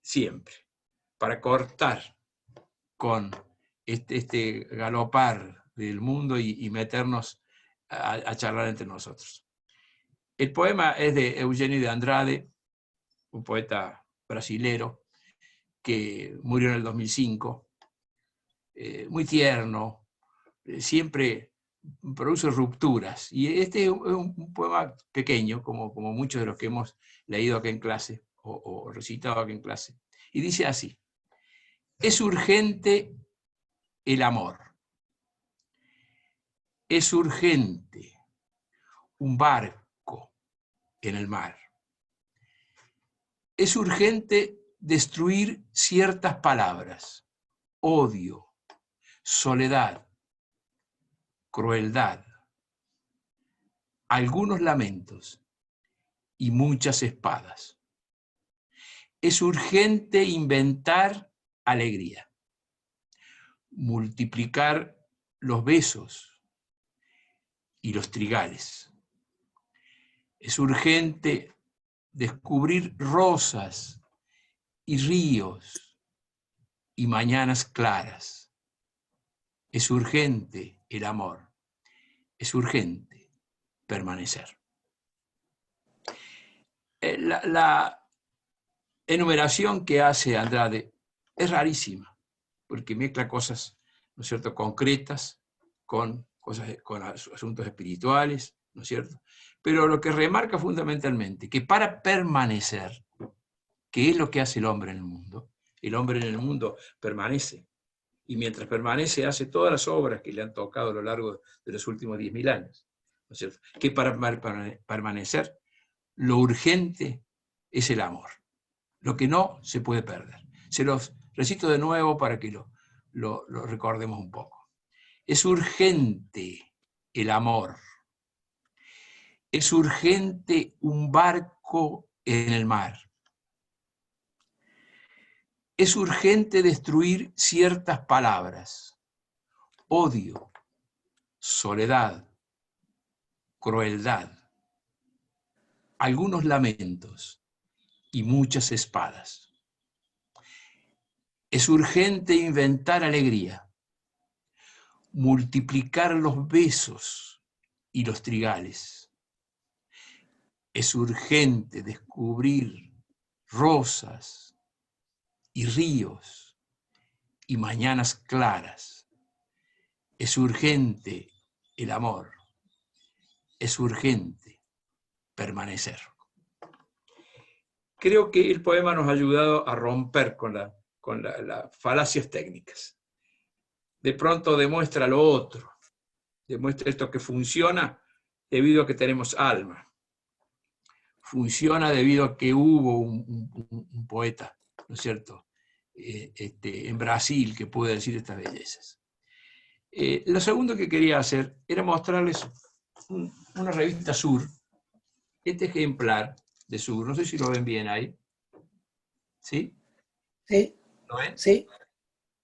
siempre, para cortar con este galopar del mundo y meternos a charlar entre nosotros. El poema es de Eugenio de Andrade, un poeta brasilero que murió en el 2005, muy tierno, siempre produce rupturas. Y este es un poema pequeño, como muchos de los que hemos leído acá en clase, o recitado acá en clase. Y dice así: es urgente el amor. Es urgente un barco en el mar. Es urgente destruir ciertas palabras: odio, soledad, crueldad, algunos lamentos y muchas espadas. Es urgente inventar alegría, multiplicar los besos y los trigales. Es urgente descubrir rosas y ríos y mañanas claras. Es urgente el amor. Es urgente permanecer. La enumeración que hace Andrade es rarísima, porque mezcla cosas, ¿no es cierto?, concretas con asuntos espirituales, ¿no es cierto? Pero lo que remarca fundamentalmente, que para permanecer, que es lo que hace el hombre en el mundo permanece, y mientras permanece hace todas las obras que le han tocado a lo largo de los últimos 10.000 años, ¿no es cierto? Que para permanecer, lo urgente es el amor, lo que no se puede perder. Se los recito de nuevo para que lo recordemos un poco. Es urgente el amor. Es urgente un barco en el mar. Es urgente destruir ciertas palabras: odio, soledad, crueldad, algunos lamentos y muchas espadas. Es urgente inventar alegría, multiplicar los besos y los trigales. Es urgente descubrir rosas y ríos y mañanas claras. Es urgente el amor. Es urgente permanecer. Creo que el poema nos ha ayudado a romper con las falacias técnicas. De pronto demuestra lo otro, demuestra esto que funciona debido a que tenemos alma. Funciona debido a que hubo un poeta, ¿no es cierto?, en Brasil que puede decir estas bellezas. Lo segundo que quería hacer era mostrarles una revista Sur, este ejemplar de Sur, no sé si lo ven bien ahí. ¿Sí? Sí. ¿Lo ven? Sí.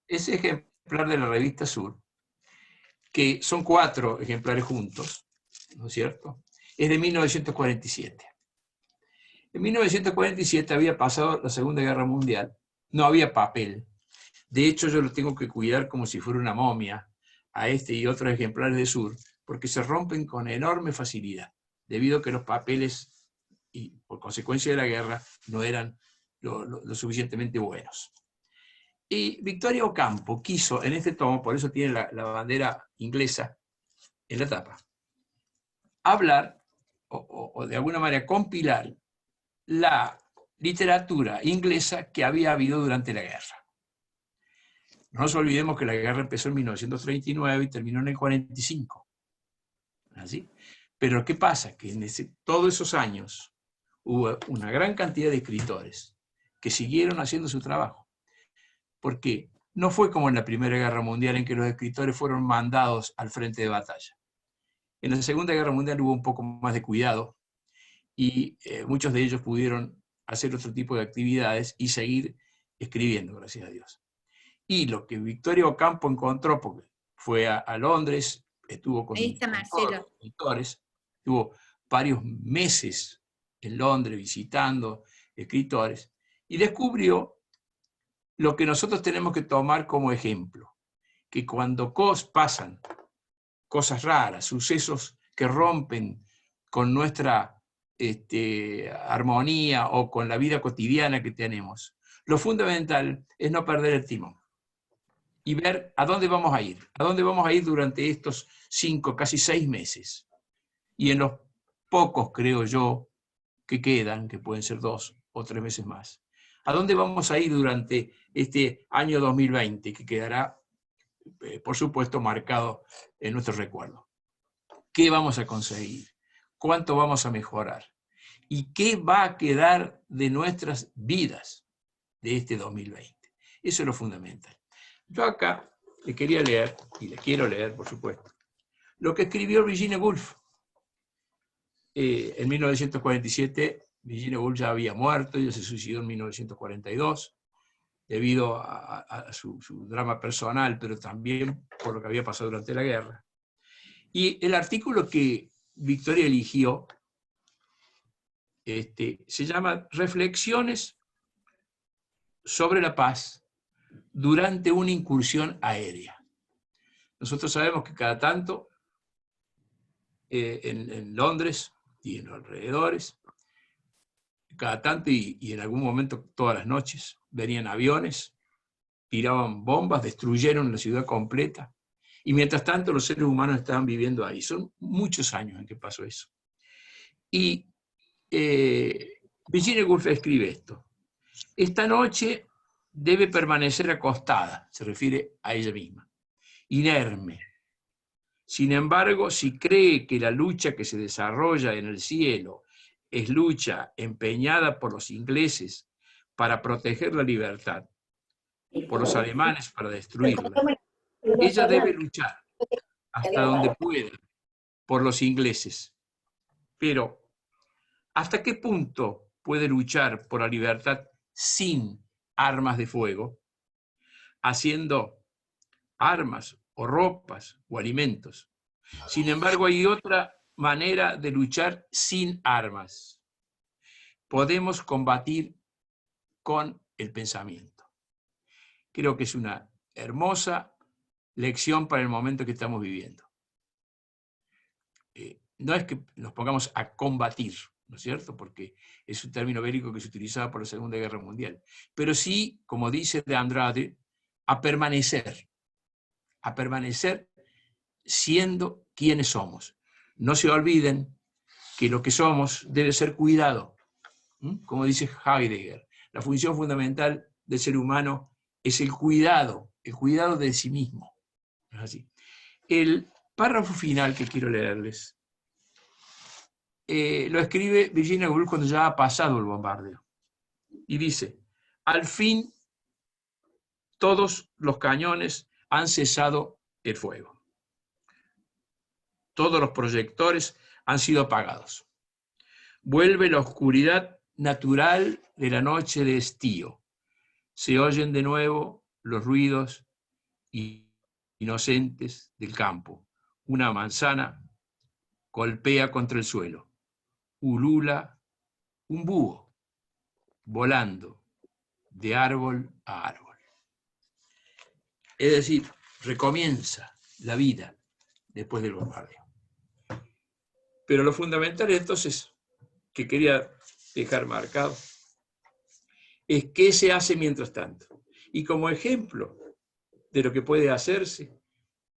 Ese ejemplar de la revista Sur, que son 4 ejemplares juntos, ¿no es cierto?, es de 1947. En 1947 había pasado la Segunda Guerra Mundial, no había papel. De hecho, yo lo tengo que cuidar como si fuera una momia a este y otros ejemplares de Sur, porque se rompen con enorme facilidad, debido a que los papeles, y por consecuencia de la guerra, no eran lo suficientemente buenos. Y Victoria Ocampo quiso, en este tomo, por eso tiene la bandera inglesa en la tapa, hablar, o de alguna manera compilar, la literatura inglesa que había habido durante la guerra. No nos olvidemos que la guerra empezó en 1939 y terminó en el 45. ¿Así? Pero ¿qué pasa? Que en todos esos años hubo una gran cantidad de escritores que siguieron haciendo su trabajo. Porque no fue como en la Primera Guerra Mundial, en que los escritores fueron mandados al frente de batalla. En la Segunda Guerra Mundial hubo un poco más de cuidado y muchos de ellos pudieron hacer otro tipo de actividades y seguir escribiendo, gracias a Dios. Y lo que Victoria Ocampo encontró, porque fue a Londres, estuvo con todos los escritores, estuvo varios meses en Londres visitando escritores, y descubrió lo que nosotros tenemos que tomar como ejemplo, que cuando pasan cosas raras, sucesos que rompen con nuestra armonía o con la vida cotidiana que tenemos, lo fundamental es no perder el timón y ver a dónde vamos a ir durante estos 5, casi 6 meses. Y en los pocos, creo yo, que quedan, que pueden ser 2 o 3 meses más. ¿A dónde vamos a ir durante este año 2020, que quedará, por supuesto, marcado en nuestro recuerdo? ¿Qué vamos a conseguir? ¿Cuánto vamos a mejorar? ¿Y qué va a quedar de nuestras vidas de este 2020? Eso es lo fundamental. Yo acá le quería leer, y le quiero leer, por supuesto, lo que escribió Virginia Woolf. En 1947, Virginia Woolf ya había muerto, ella se suicidó en 1942, debido a su drama personal, pero también por lo que había pasado durante la guerra. Y el artículo que Victoria eligió se llama Reflexiones sobre la paz durante una incursión aérea. Nosotros sabemos que cada tanto en Londres y en los alrededores, cada tanto y en algún momento todas las noches, venían aviones, tiraban bombas, destruyeron la ciudad completa, y mientras tanto los seres humanos estaban viviendo ahí. Son muchos años en que pasó eso. Y Virginia Woolf escribe esto: esta noche debe permanecer acostada, se refiere a ella misma, inerme. Sin embargo, si cree que la lucha que se desarrolla en el cielo es lucha empeñada por los ingleses para proteger la libertad, por los alemanes para destruirla, ella debe luchar hasta donde pueda por los ingleses. Pero, ¿hasta qué punto puede luchar por la libertad sin armas de fuego, haciendo armas o ropas o alimentos? Sin embargo, hay otra manera de luchar sin armas. Podemos combatir con el pensamiento. Creo que es una hermosa lección para el momento que estamos viviendo. No es que nos pongamos a combatir, ¿no es cierto? Porque es un término bélico que se utilizaba por la Segunda Guerra Mundial. Pero sí, como dice de Andrade, a permanecer siendo quienes somos. No se olviden que lo que somos debe ser cuidado. Como dice Heidegger, la función fundamental del ser humano es el cuidado de sí mismo. ¿Es así? El párrafo final que quiero leerles lo escribe Virginia Woolf cuando ya ha pasado el bombardeo. Y dice: al fin todos los cañones han cesado el fuego. Todos los proyectores han sido apagados. Vuelve la oscuridad natural de la noche de estío. Se oyen de nuevo los ruidos inocentes del campo. Una manzana golpea contra el suelo. Ulula un búho volando de árbol a árbol. Es decir, recomienza la vida después del bombardeo. Pero lo fundamental entonces que quería dejar marcado es qué se hace mientras tanto. Y como ejemplo de lo que puede hacerse,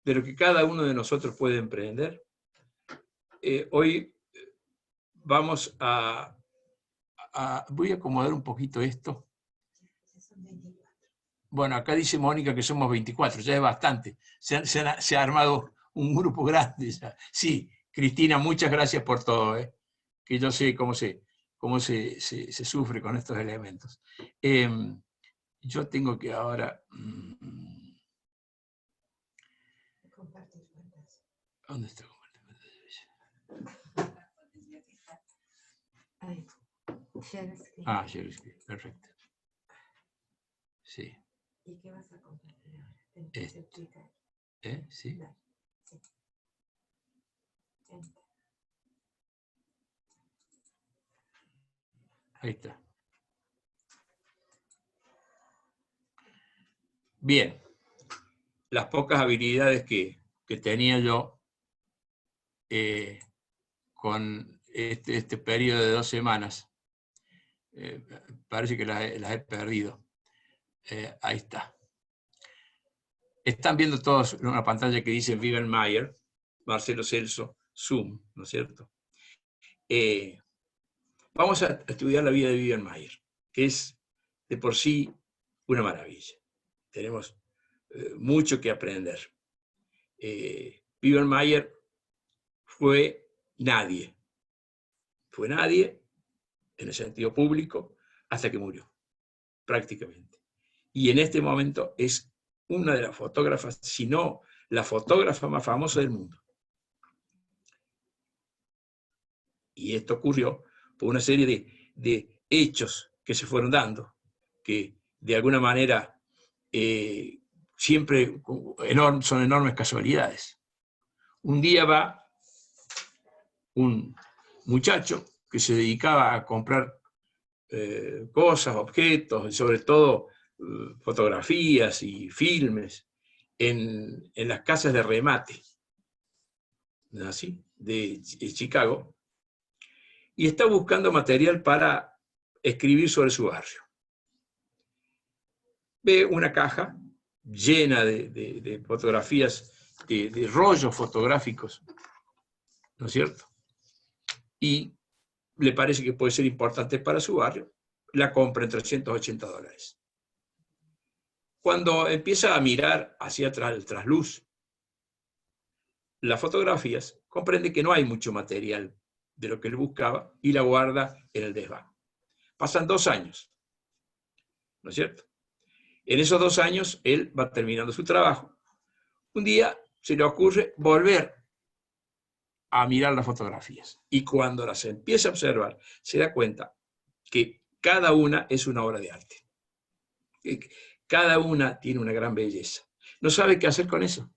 de lo que cada uno de nosotros puede emprender, hoy vamos voy a acomodar un poquito esto. Bueno, acá dice Mónica que somos 24, ya es bastante. Se ha armado un grupo grande ya. Sí, Cristina, muchas gracias por todo, que yo sé cómo se sufre con estos elementos. Yo tengo que ahora... ¿Dónde está? Ah, share screen, perfecto. Sí. ¿Y qué vas a compartir ahora? ¿Sí? Ahí está. Bien, las pocas habilidades que tenía yo con este periodo de 2 semanas, parece que las he perdido. Ahí está. Están viendo todos una pantalla que dice Vivian Maier, Marcelo Celso, Zoom, ¿no es cierto? Vamos a estudiar la vida de Vivian Maier, que es de por sí una maravilla. Tenemos mucho que aprender. Vivian Maier fue nadie. Fue nadie en el sentido público hasta que murió, prácticamente. Y en este momento es una de las fotógrafas, si no la fotógrafa más famosa del mundo. Y esto ocurrió por una serie de hechos que se fueron dando, que de alguna manera siempre son enormes casualidades. Un día va un muchacho que se dedicaba a comprar cosas, objetos, sobre todo fotografías y filmes en las casas de remate, ¿así? de Chicago, y está buscando material para escribir sobre su barrio. Ve una caja llena de fotografías, de rollos fotográficos, ¿no es cierto? Y le parece que puede ser importante para su barrio, la compra en $380. Cuando empieza a mirar hacia atrás el trasluz, las fotografías, comprende que no hay mucho material de lo que él buscaba y la guarda en el desván. Pasan 2 años, ¿no es cierto? En esos 2 años él va terminando su trabajo. Un día se le ocurre volver a mirar las fotografías y cuando las empieza a observar se da cuenta que cada una es una obra de arte. Cada una tiene una gran belleza. No sabe qué hacer con eso.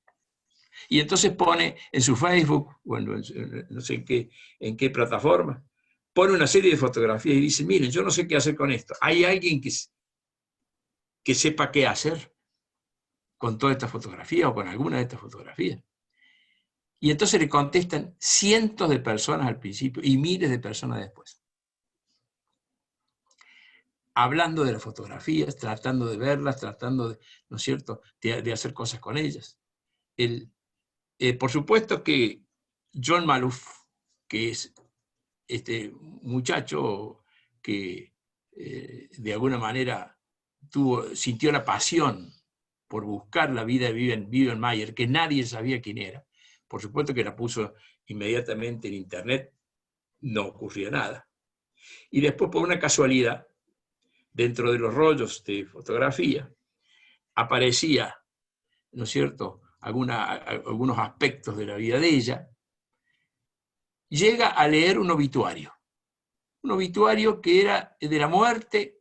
Y entonces pone en su Facebook, bueno, no sé en qué plataforma, pone una serie de fotografías y dice, miren, yo no sé qué hacer con esto. ¿Hay alguien que sepa qué hacer con toda esta fotografía o con alguna de estas fotografías? Y entonces le contestan cientos de personas al principio y miles de personas después. Hablando de las fotografías, tratando de verlas, tratando de, ¿no es cierto?, de hacer cosas con ellas. Por supuesto que John Maloof, que es este muchacho que de alguna manera sintió la pasión por buscar la vida de Vivian Maier, que nadie sabía quién era, por supuesto que la puso inmediatamente en internet, no ocurría nada. Y después, por una casualidad, dentro de los rollos de fotografía, aparecía, ¿no es cierto?, algunos aspectos de la vida de ella. Llega a leer un obituario que era de la muerte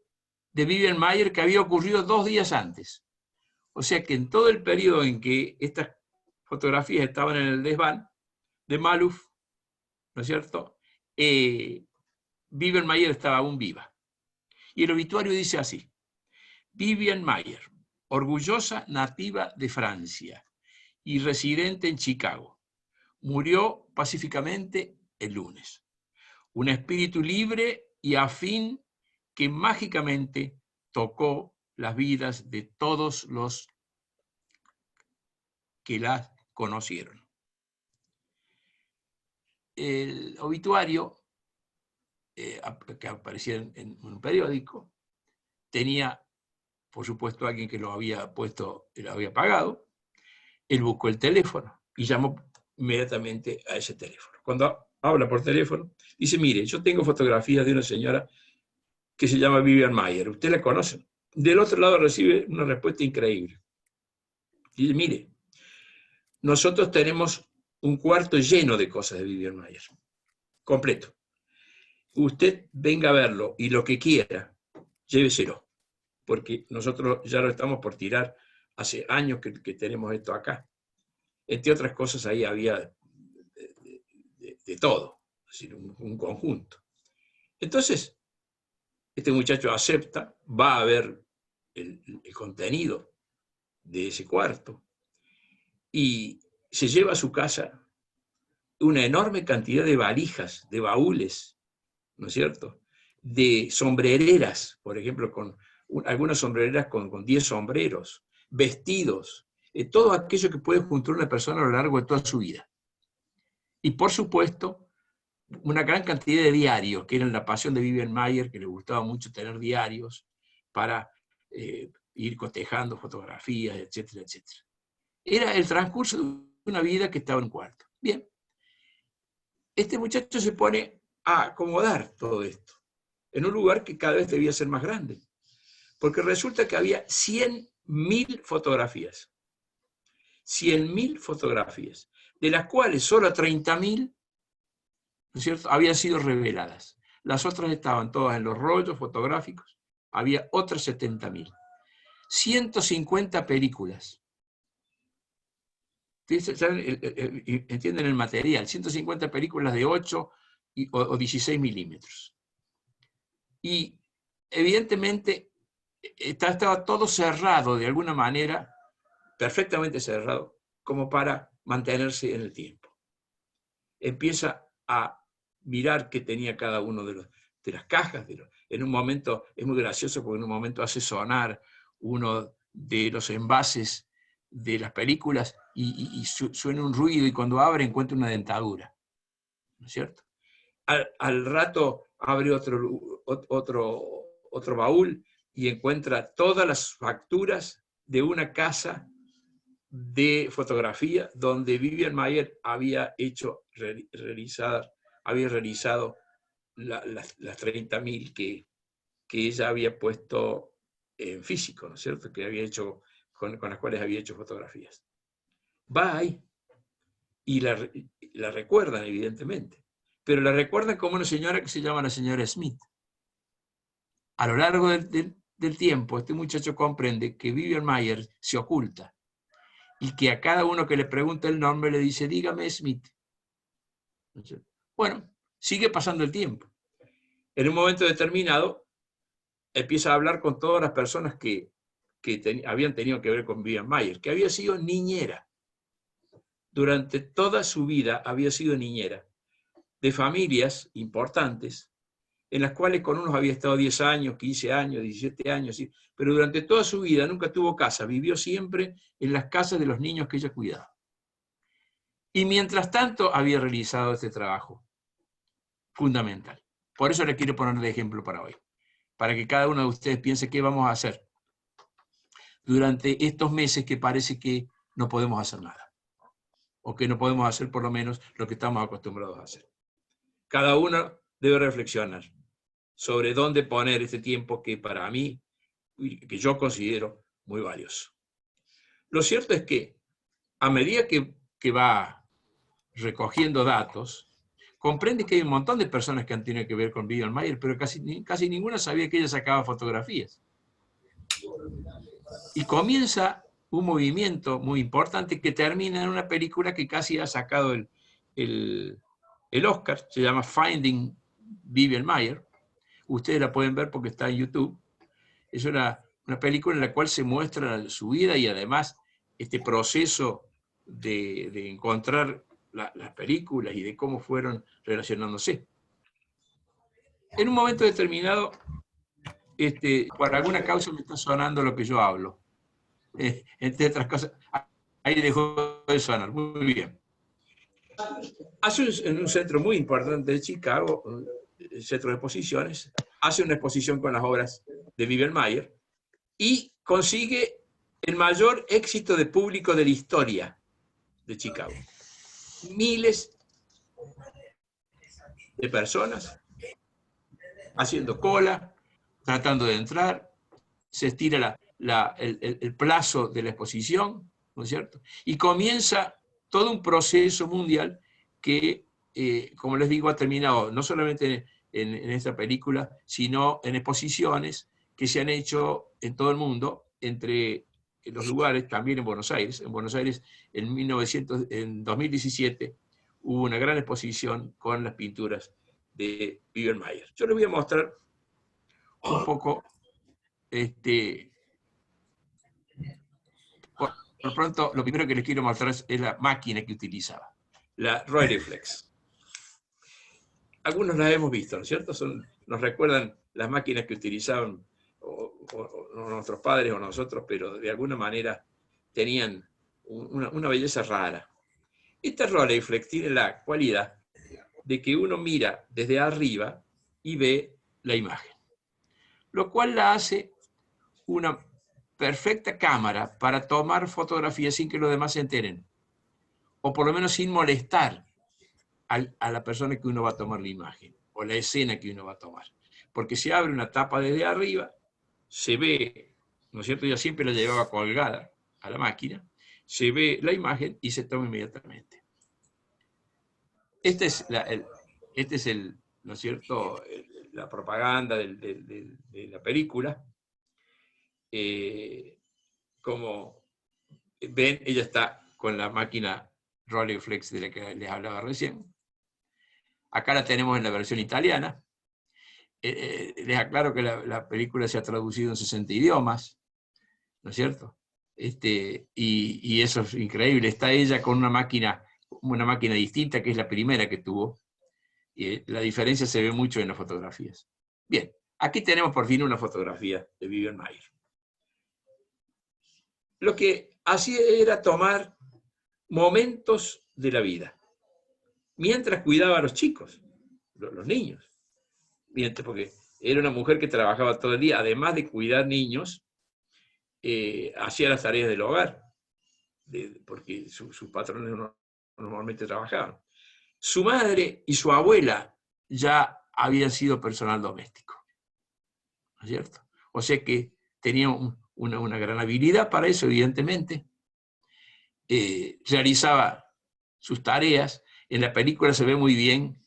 de Vivian Maier, que había ocurrido 2 días antes. O sea que en todo el periodo en que estas fotografías estaban en el desván de Maloof, ¿no es cierto?, Vivian Maier estaba aún viva. Y el obituario dice así: Vivian Maier, orgullosa nativa de Francia y residente en Chicago, murió pacíficamente el lunes. Un espíritu libre y afín que mágicamente tocó las vidas de todos los que la conocieron. El obituario, que aparecía en un periódico, tenía, por supuesto, alguien que lo había puesto, lo había pagado. Él buscó el teléfono y llamó inmediatamente a ese teléfono. Cuando habla por teléfono, dice, mire, yo tengo fotografías de una señora que se llama Vivian Maier. ¿Usted la conoce? Del otro lado recibe una respuesta increíble. Dice, mire, nosotros tenemos un cuarto lleno de cosas de Vivian Maier, completo. Usted venga a verlo y lo que quiera, lléveselo, porque nosotros ya lo estamos por tirar hace años que tenemos esto acá. Entre otras cosas, ahí había de todo, es decir, un conjunto. Entonces, este muchacho acepta, va a ver el contenido de ese cuarto y se lleva a su casa una enorme cantidad de valijas, de baúles, ¿no es cierto? De sombrereras, por ejemplo, algunas sombrereras con 10 sombreros, vestidos, todo aquello que puede juntar una persona a lo largo de toda su vida. Y por supuesto, una gran cantidad de diarios, que eran la pasión de Vivian Maier, que le gustaba mucho tener diarios para ir cotejando fotografías, etcétera, etcétera. Era el transcurso de una vida que estaba en un cuarto. Bien, este muchacho se pone a acomodar todo esto en un lugar que cada vez debía ser más grande, porque resulta que había 100.000 fotografías. 100.000 fotografías, de las cuales solo 30.000, ¿no es cierto?, habían sido reveladas. Las otras estaban todas en los rollos fotográficos, había otras 70.000. 150 películas. ¿Entienden el material? 150 películas de 8 o 16 milímetros. Y evidentemente estaba todo cerrado de alguna manera, perfectamente cerrado, como para mantenerse en el tiempo. Empieza a mirar qué tenía cada uno de las cajas. En un momento, es muy gracioso porque en un momento hace sonar uno de los envases de las películas y suena un ruido y cuando abre encuentra una dentadura, ¿no es cierto? Al rato abre otro baúl y encuentra todas las facturas de una casa de fotografía donde Vivian Maier había realizado las 30.000 que ella había puesto en físico, ¿no es cierto? Que había hecho, con las cuales había hecho fotografías. Va ahí y la recuerdan, evidentemente, pero la recuerdan como una señora que se llama la señora Smith. A lo largo del tiempo, este muchacho comprende que Vivian Maier se oculta y que a cada uno que le pregunta el nombre le dice, dígame Smith. Bueno, sigue pasando el tiempo. En un momento determinado, empieza a hablar con todas las personas que habían tenido que ver con Vivian Maier, que había sido niñera. Durante toda su vida había sido niñera de familias importantes, en las cuales con unos había estado 10 años, 15 años, 17 años, ¿sí? Pero durante toda su vida nunca tuvo casa, vivió siempre en las casas de los niños que ella cuidaba. Y mientras tanto había realizado este trabajo fundamental. Por eso le quiero poner de ejemplo para hoy, para que cada uno de ustedes piense qué vamos a hacer durante estos meses que parece que no podemos hacer nada, o que no podemos hacer por lo menos lo que estamos acostumbrados a hacer. Cada uno debe reflexionar sobre dónde poner este tiempo que para mí, que yo considero muy valioso. Lo cierto es que a medida que va recogiendo datos, comprende que hay un montón de personas que han tenido que ver con Vivian Maier, pero casi ninguna sabía que ella sacaba fotografías. Y comienza un movimiento muy importante que termina en una película que casi ha sacado el Oscar, se llama Finding Vivian Maier. Ustedes la pueden ver porque está en YouTube. Es una película en la cual se muestra su vida y además este proceso de encontrar las películas y de cómo fueron relacionándose. En un momento determinado, por alguna causa me está sonando lo que yo hablo. Entre otras cosas, ahí dejó de sonar. Muy bien. En un centro muy importante de Chicago, el centro de exposiciones, hace una exposición con las obras de Vivian Maier y consigue el mayor éxito de público de la historia de Chicago. Miles de personas haciendo cola, tratando de entrar, se estira el plazo de la exposición, ¿no es cierto? Y comienza todo un proceso mundial que, como les digo, ha terminado no solamente en esta película, sino en exposiciones que se han hecho en todo el mundo, entre los lugares, también en Buenos Aires. En Buenos Aires, en 2017, hubo una gran exposición con las pinturas de Vivian Maier. Yo les voy a mostrar un poco, por pronto, lo primero que les quiero mostrar es la máquina que utilizaba, la Rolleiflex. Algunos las hemos visto, ¿no es cierto? Nos recuerdan las máquinas que utilizaban o nuestros padres o nosotros, pero de alguna manera tenían una belleza rara. Esta Rolleiflex tiene la cualidad de que uno mira desde arriba y ve la imagen, lo cual la hace una perfecta cámara para tomar fotografías sin que los demás se enteren, o por lo menos sin molestar a la persona que uno va a tomar la imagen, o la escena que uno va a tomar. Porque se abre una tapa desde arriba, se ve, ¿no es cierto? Yo siempre la llevaba colgada a la máquina, se ve la imagen y se toma inmediatamente. Este es ¿no es cierto?, la propaganda de la película. Como ven, ella está con la máquina Rolleiflex de la que les hablaba recién. Acá la tenemos en la versión italiana. Les aclaro que la película se ha traducido en 60 idiomas, ¿no es cierto? Y eso es increíble. Está ella con una máquina distinta, que es la primera que tuvo. Y la diferencia se ve mucho en las fotografías. Bien, aquí tenemos por fin una fotografía de Vivian Maier. Lo que hacía era tomar momentos de la vida, mientras cuidaba a los chicos, los niños. Porque era una mujer que trabajaba todo el día, además de cuidar niños, hacía las tareas del hogar, porque sus patrones normalmente trabajaban. Su madre y su abuela ya habían sido personal doméstico, ¿no es cierto? O sea que tenía una gran habilidad para eso, evidentemente. Realizaba sus tareas. En la película se ve muy bien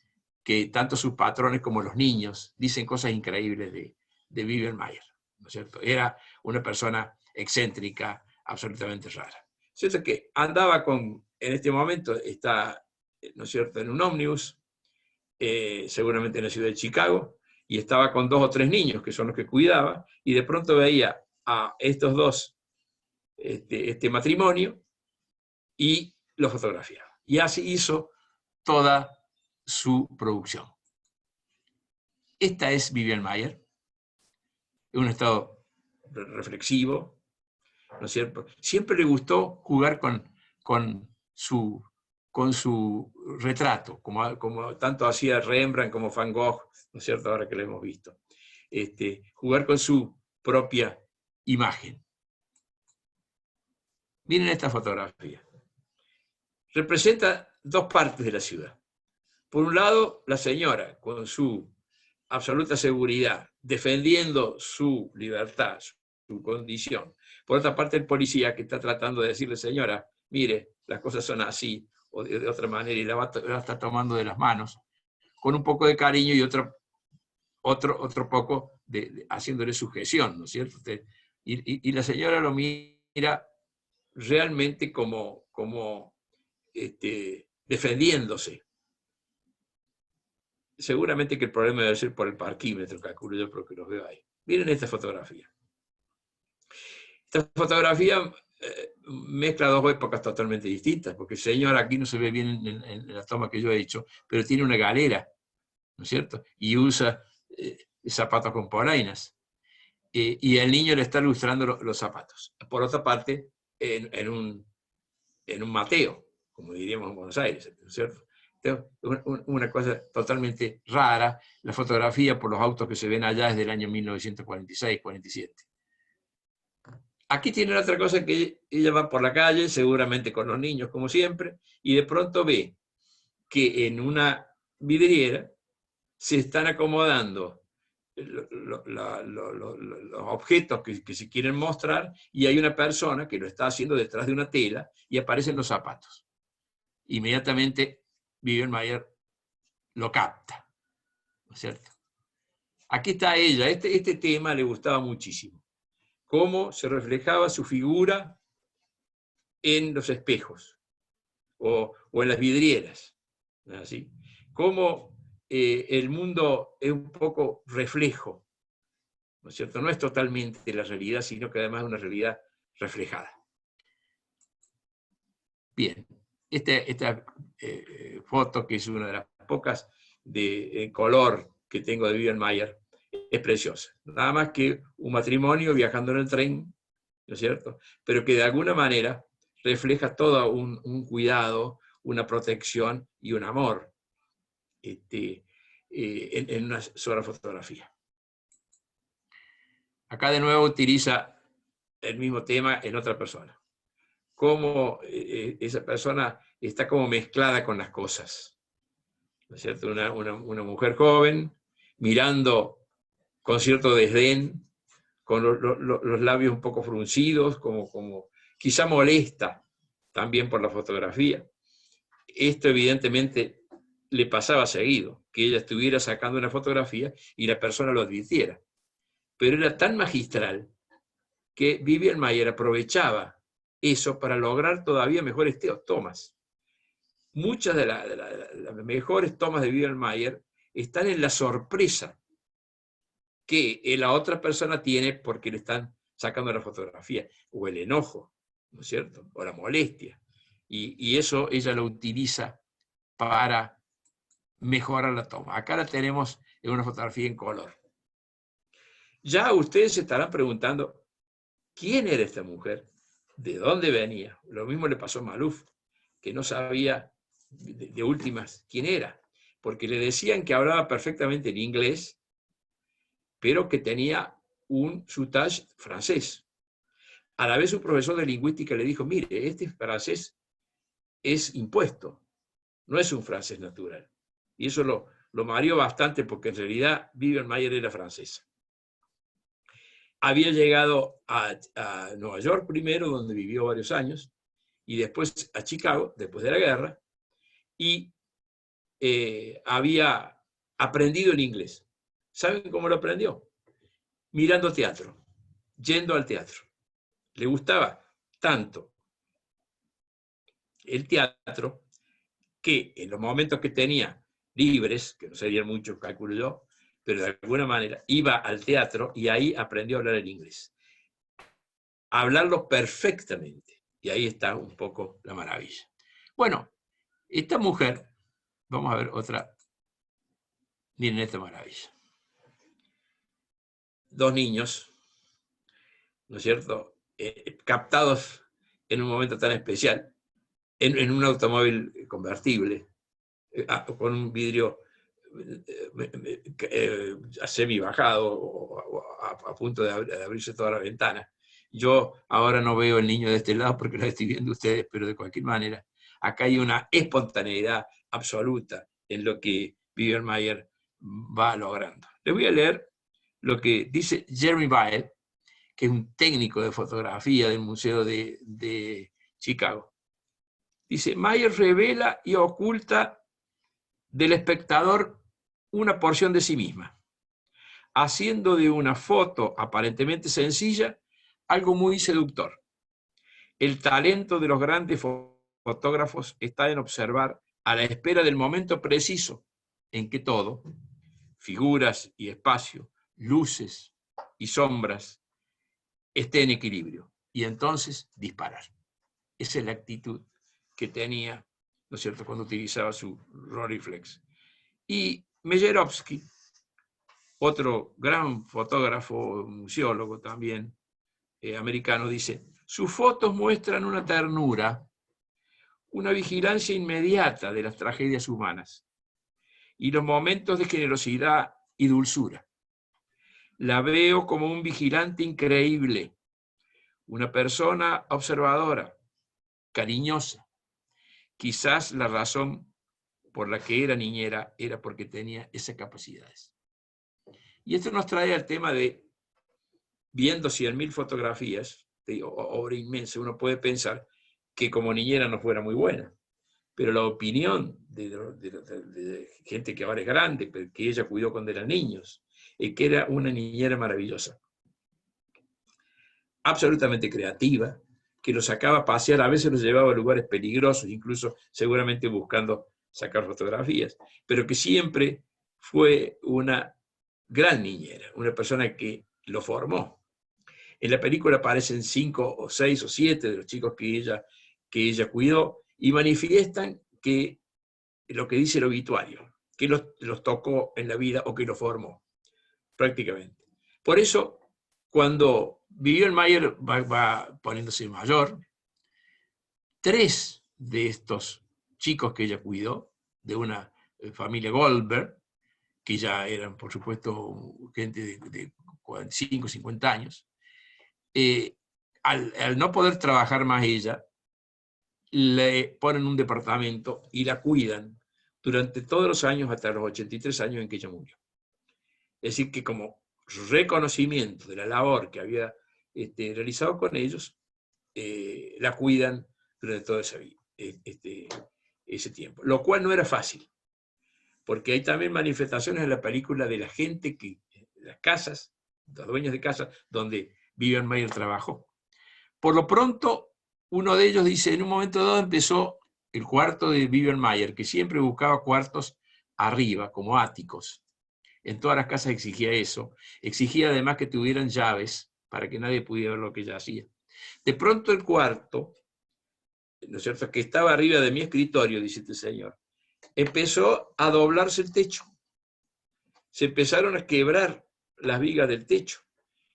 que tanto sus patrones como los niños dicen cosas increíbles de Vivian Maier, ¿no es cierto? Era una persona excéntrica, absolutamente rara. Es cierto que andaba en este momento está, ¿no es cierto?, en un ómnibus, seguramente en la ciudad de Chicago, y estaba con 2 o 3 niños, que son los que cuidaba, y de pronto veía a estos dos, este matrimonio, y lo fotografiaba. Y así hizo toda su producción. Esta es Vivian Maier, en un estado reflexivo, ¿no es cierto? Siempre le gustó jugar con su retrato, como tanto hacía Rembrandt como Van Gogh, ¿no es cierto?, ahora que lo hemos visto. Jugar con su propia imagen. Miren esta fotografía. Representa 2 partes de la ciudad. Por un lado, la señora, con su absoluta seguridad, defendiendo su libertad, su condición. Por otra parte, el policía que está tratando de decirle, señora, mire, las cosas son así, o de otra manera, y la está tomando de las manos, con un poco de cariño y otro poco haciéndole sujeción, ¿no es cierto? Y la señora lo mira realmente como defendiéndose. Seguramente que el problema debe ser por el parquímetro, calculo yo, porque los veo ahí. Miren esta fotografía. Esta fotografía mezcla 2 épocas totalmente distintas, porque el señor aquí no se ve bien en la toma que yo he hecho, pero tiene una galera, ¿no es cierto? Y usa zapatos con polainas. Y el niño le está ilustrando los zapatos. Por otra parte, en un Mateo, como diríamos en Buenos Aires, ¿no es cierto? Una cosa totalmente rara. La fotografía por los autos que se ven allá es del año 1946-47. Aquí tiene otra cosa, que ella va por la calle, seguramente con los niños, como siempre, y de pronto ve que en una vidriera se están acomodando los objetos que se quieren mostrar, y hay una persona que lo está haciendo detrás de una tela y aparecen los zapatos. Inmediatamente Vivian Maier lo capta, ¿no es cierto? Aquí está ella. Este tema le gustaba muchísimo. Cómo se reflejaba su figura en los espejos o en las vidrieras, ¿no? Así. Cómo el mundo es un poco reflejo, ¿no es cierto? No es totalmente la realidad, sino que además es una realidad reflejada. Bien, esta foto, que es una de las pocas de color que tengo de Vivian Maier, es preciosa. Nada más que un matrimonio viajando en el tren, ¿no es cierto? Pero que de alguna manera refleja todo un cuidado, una protección y un amor en una sola fotografía. Acá de nuevo utiliza el mismo tema en otra persona. Cómo esa persona está como mezclada con las cosas, ¿no es cierto? Una mujer joven mirando con cierto desdén, con los labios un poco fruncidos, como quizá molesta también por la fotografía. Esto evidentemente le pasaba seguido, que ella estuviera sacando una fotografía y la persona lo advirtiera. Pero era tan magistral que Vivian Maier aprovechaba eso para lograr todavía mejores tomas. Muchas de las mejores tomas de Vivian Maier están en la sorpresa que la otra persona tiene porque le están sacando la fotografía, o el enojo, ¿no es cierto? O la molestia. Y eso ella lo utiliza para mejorar la toma. Acá la tenemos en una fotografía en color. Ya ustedes se estarán preguntando, ¿quién era esta mujer? ¿De dónde venía? Lo mismo le pasó a Maluf, que no sabía de últimas quién era, porque le decían que hablaba perfectamente en inglés, pero que tenía un soutane francés. A la vez su profesor de lingüística le dijo, mire, este francés es impuesto, no es un francés natural. Y eso lo mareó bastante porque en realidad Vivian Maier era francesa. Había llegado a Nueva York primero, donde vivió varios años, y después a Chicago, después de la guerra, y había aprendido el inglés. ¿Saben cómo lo aprendió? Mirando teatro, yendo al teatro. Le gustaba tanto el teatro que en los momentos que tenía libres, que no serían muchos, calculo yo, pero de alguna manera iba al teatro y ahí aprendió a hablar el inglés. A hablarlo perfectamente. Y ahí está un poco la maravilla. Bueno, esta mujer, vamos a ver otra. Miren esta maravilla. Dos niños, ¿no es cierto? Captados en un momento tan especial, en un automóvil convertible, con un vidrio semi bajado, a punto de abrirse toda la ventana. Yo ahora no veo el niño de este lado porque lo estoy viendo ustedes, pero de cualquier manera, acá hay una espontaneidad absoluta en lo que Vivian Maier va logrando. Les voy a leer lo que dice Jeremy Bael, que es un técnico de fotografía del Museo de Chicago. Dice, Maier revela y oculta del espectador una porción de sí misma, haciendo de una foto aparentemente sencilla algo muy seductor. El talento de los grandes fotógrafos está en observar a la espera del momento preciso en que todo, figuras y espacio, luces y sombras, esté en equilibrio y entonces disparar. Esa es la actitud que tenía, ¿no es cierto?, cuando utilizaba su Rolleiflex. Y Mellerovsky, otro gran fotógrafo, museólogo también, americano, dice, sus fotos muestran una ternura, una vigilancia inmediata de las tragedias humanas y los momentos de generosidad y dulzura. La veo como un vigilante increíble, una persona observadora, cariñosa. Quizás la razón por la que era niñera era porque tenía esas capacidades. Y esto nos trae al tema de, viendo 100.000 fotografías, de obra inmensa, uno puede pensar que como niñera no fuera muy buena. Pero la opinión de gente que ahora es grande, pero que ella cuidó cuando eran niños, que era una niñera maravillosa. Absolutamente creativa, que los sacaba a pasear, a veces los llevaba a lugares peligrosos, incluso seguramente buscando sacar fotografías, pero que siempre fue una gran niñera, una persona que lo formó. En la película aparecen 5 o 6 o 7 de los chicos que ella cuidó, y manifiestan que lo que dice el obituario, que los tocó en la vida o que los formó, prácticamente. Por eso, cuando Vivian Maier va poniéndose mayor, 3 de estos chicos que ella cuidó, de una familia Goldberg, que ya eran, por supuesto, gente de 45, 50 años, al no poder trabajar más ella, le ponen un departamento y la cuidan durante todos los años hasta los 83 años en que ella murió. Es decir, que como reconocimiento de la labor que había realizado con ellos, la cuidan durante todo ese tiempo. Lo cual no era fácil, porque hay también manifestaciones en la película de la gente que, las casas, los dueños de casas, donde Vivian Maier trabajó. Por lo pronto, uno de ellos dice, en un momento dado empezó el cuarto de Vivian Maier, que siempre buscaba cuartos arriba, como áticos. En todas las casas exigía eso. Exigía además que tuvieran llaves para que nadie pudiera ver lo que ella hacía. De pronto el cuarto, ¿no es cierto?, que estaba arriba de mi escritorio, dice este señor, empezó a doblarse el techo. Se empezaron a quebrar las vigas del techo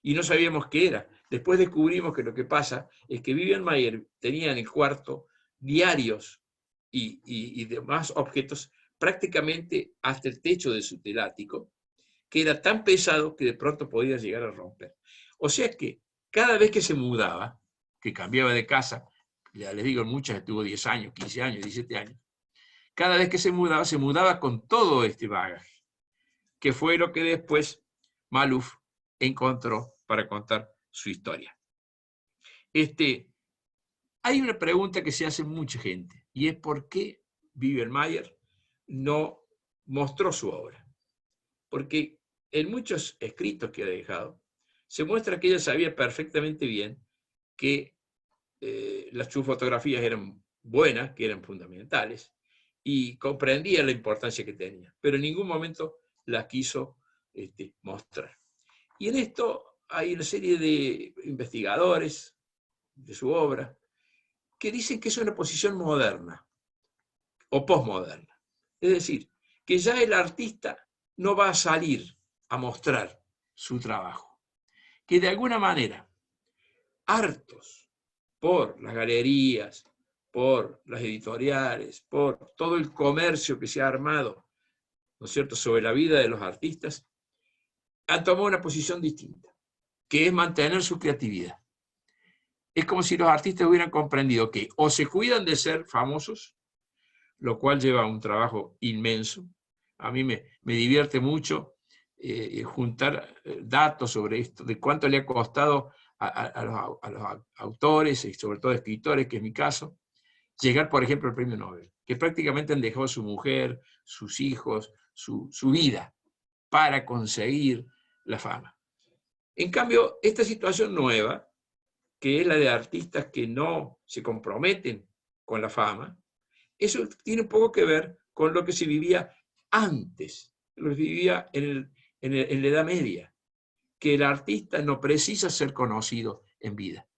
y no sabíamos qué era. Después descubrimos que lo que pasa es que Vivian Maier tenía en el cuarto diarios y demás objetos prácticamente hasta el techo de su telático, que era tan pesado que de pronto podía llegar a romper. O sea que cada vez que se mudaba, que cambiaba de casa, ya les digo, muchas estuvo 10 años, 15 años, 17 años, cada vez que se mudaba con todo este bagaje, que fue lo que después Maloof encontró para contar su historia. Hay una pregunta que se hace mucha gente, y es por qué Vivian Maier no mostró su obra. Porque en muchos escritos que ha dejado, se muestra que ella sabía perfectamente bien que sus fotografías eran buenas, que eran fundamentales, y comprendía la importancia que tenía, pero en ningún momento las quiso mostrar. Y en esto hay una serie de investigadores de su obra que dicen que es una posición moderna o posmoderna. Es decir, que ya el artista no va a salir a mostrar su trabajo, que de alguna manera, hartos por las galerías, por las editoriales, por todo el comercio que se ha armado, ¿no es cierto?, sobre la vida de los artistas, han tomado una posición distinta, que es mantener su creatividad. Es como si los artistas hubieran comprendido que o se cuidan de ser famosos, lo cual lleva a un trabajo inmenso. A mí me divierte mucho juntar datos sobre esto, de cuánto le ha costado a los autores, y sobre todo escritores, que es mi caso, llegar, por ejemplo, al premio Nobel, que prácticamente han dejado a su mujer, sus hijos, su vida, para conseguir la fama. En cambio, esta situación nueva, que es la de artistas que no se comprometen con la fama, eso tiene un poco que ver con lo que se vivía antes, lo que se vivía en la Edad Media, que el artista no precisa ser conocido en vida.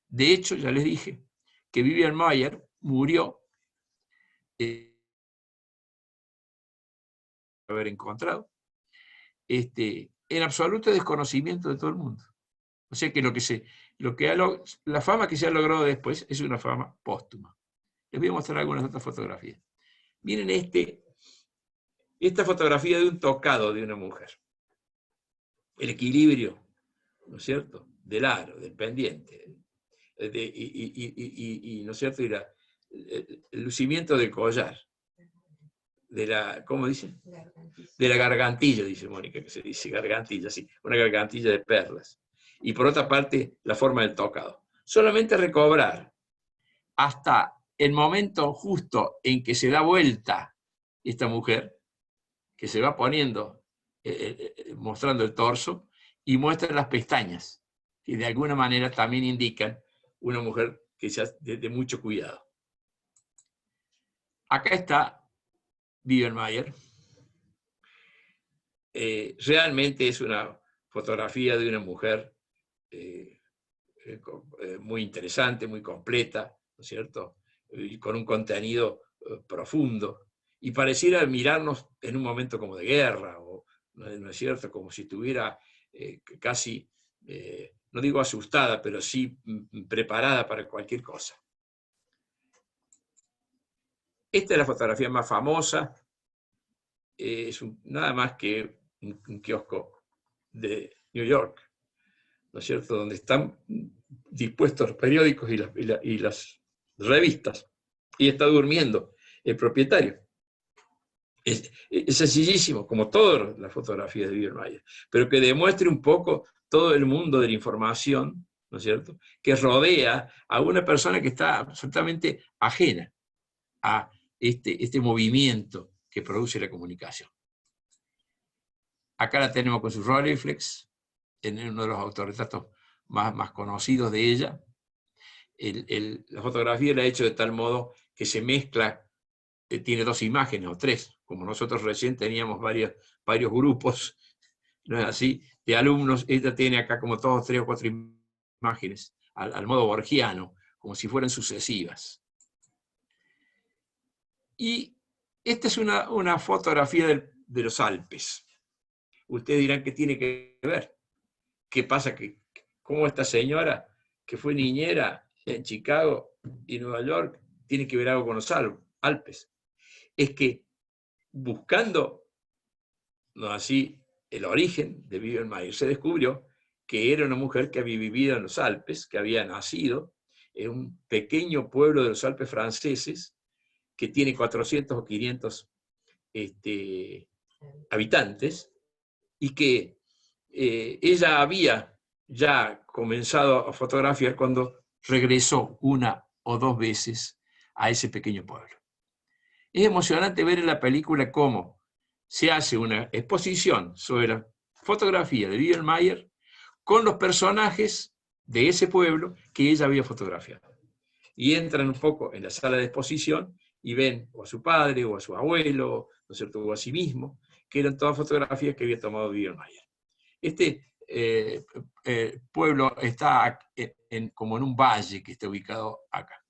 De hecho, ya les dije que Vivian Maier murió haber encontrado en absoluto desconocimiento de todo el mundo. O sea que la fama que se ha logrado después es una fama póstuma. Les voy a mostrar algunas otras fotografías. Miren esta fotografía de un tocado de una mujer. El equilibrio, ¿no es cierto?, del aro, del pendiente, ¿no es cierto?, el lucimiento del collar, de la, ¿cómo dice? De la gargantilla, dice Mónica, que se dice gargantilla, sí, una gargantilla de perlas. Y por otra parte, la forma del tocado. Solamente recobrar hasta el momento justo en que se da vuelta esta mujer, que se va poniendo, mostrando el torso, y muestra las pestañas, que de alguna manera también indican una mujer que sea de mucho cuidado. Acá está Vivian Maier. Realmente es una fotografía de una mujer muy interesante, muy completa, ¿no es cierto? y con un contenido profundo, y pareciera mirarnos en un momento como de guerra, o, ¿no es cierto?, como si estuviera casi, no digo asustada, pero sí preparada para cualquier cosa. Esta es la fotografía más famosa, es nada más que un kiosco de New York, ¿no es cierto?, donde están dispuestos los periódicos y las revistas, y está durmiendo el propietario. Es sencillísimo, como todas las fotografías de Biedermeier, pero que demuestre un poco todo el mundo de la información, ¿no es cierto?, que rodea a una persona que está absolutamente ajena a este movimiento que produce la comunicación. Acá la tenemos con su Rolleiflex, en uno de los autorretratos más conocidos de ella. La fotografía la ha hecho de tal modo que se mezcla, tiene dos imágenes o tres, como nosotros recién teníamos varios grupos, ¿no es así?, de alumnos. Ella tiene acá como todos 3 o 4 imágenes, al modo borgiano, como si fueran sucesivas. Y esta es una fotografía de los Alpes. Ustedes dirán, ¿qué tiene que ver? ¿Qué pasa? ¿Cómo esta señora, que fue niñera en Chicago y Nueva York, tiene que ver algo con los Alpes? Es que buscando, ¿no así?, el origen de Biedermeier, se descubrió que era una mujer que había vivido en los Alpes, que había nacido en un pequeño pueblo de los Alpes franceses, que tiene 400 o 500 habitantes, y que ella había ya comenzado a fotografiar cuando regresó 1 o 2 veces a ese pequeño pueblo. Es emocionante ver en la película cómo se hace una exposición sobre la fotografía de Biedermeier con los personajes de ese pueblo que ella había fotografiado. Y entran un poco en la sala de exposición y ven o a su padre o a su abuelo, ¿no es cierto?, o a sí mismo, que eran todas fotografías que había tomado Biedermeier. Este pueblo está como en un valle que está ubicado acá.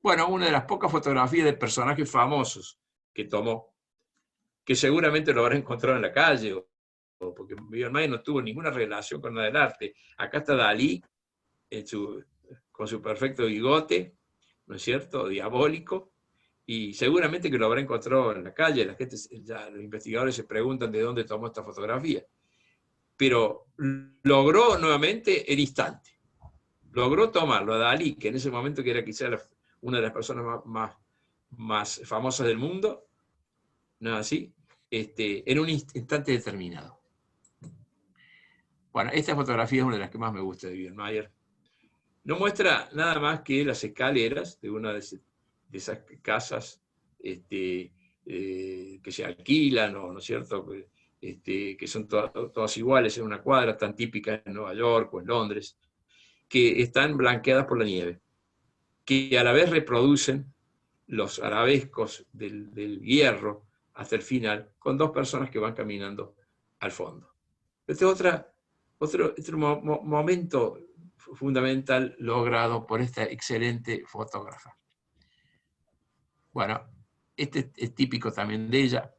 Bueno, una de las pocas fotografías de personajes famosos que tomó, que seguramente lo habrá encontrado en la calle, porque Biedermeier no tuvo ninguna relación con nada del arte. Acá está Dalí, con su perfecto bigote, ¿no es cierto?, diabólico, y seguramente que lo habrá encontrado en la calle. La gente, ya, los investigadores se preguntan de dónde tomó esta fotografía. Pero logró nuevamente el instante. Logró tomarlo a Dalí, que en ese momento que era quizá una de las personas más famosas del mundo, ¿no así?, en un instante determinado. Bueno, esta fotografía es una de las que más me gusta de Biedermeier. No muestra nada más que las escaleras de una de esas casas que se alquilan, ¿no es cierto?, que son todas iguales en una cuadra, tan típicas en Nueva York o en Londres, que están blanqueadas por la nieve, que a la vez reproducen los arabescos del hierro hasta el final, con 2 personas que van caminando al fondo. Este es otro momento fundamental logrado por esta excelente fotógrafa. Bueno, este es típico también de ella,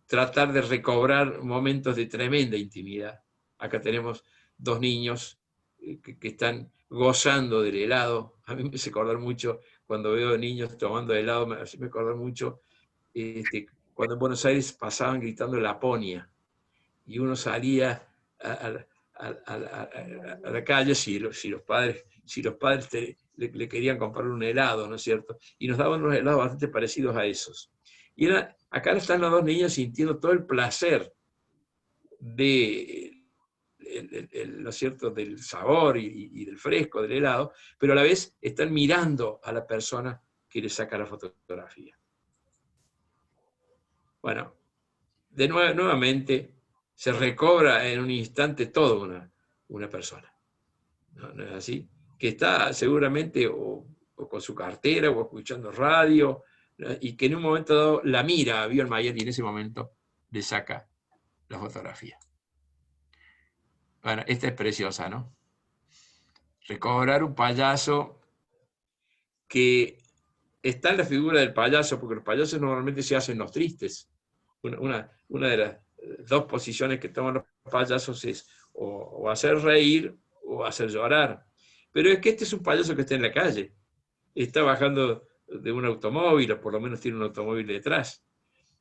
tratar de recobrar momentos de tremenda intimidad. Acá tenemos 2 niños que están gozando del helado. A mí me hace acordar mucho, cuando veo niños tomando helado, me hace acordar mucho cuando en Buenos Aires pasaban gritando Laponia, y uno salía a la calle si los padres le querían comprar un helado, ¿no es cierto? Y nos daban unos helados bastante parecidos a esos. Y acá están los 2 niños sintiendo todo el placer ¿no es cierto?, del sabor y del fresco del helado, pero a la vez están mirando a la persona que les saca la fotografía. Bueno, nuevamente se recobra en un instante toda una persona. ¿No es así? Que está seguramente o con su cartera o escuchando radio, ¿no?, y que en un momento dado la mira a Biedermeier y en ese momento le saca la fotografía. Bueno, esta es preciosa, ¿no? Recobrar un payaso que está en la figura del payaso, porque los payasos normalmente se hacen los tristes. Una de las dos posiciones que toman los payasos es o hacer reír o hacer llorar. Pero es que este es un payaso que está en la calle, está bajando de un automóvil, o por lo menos tiene un automóvil detrás,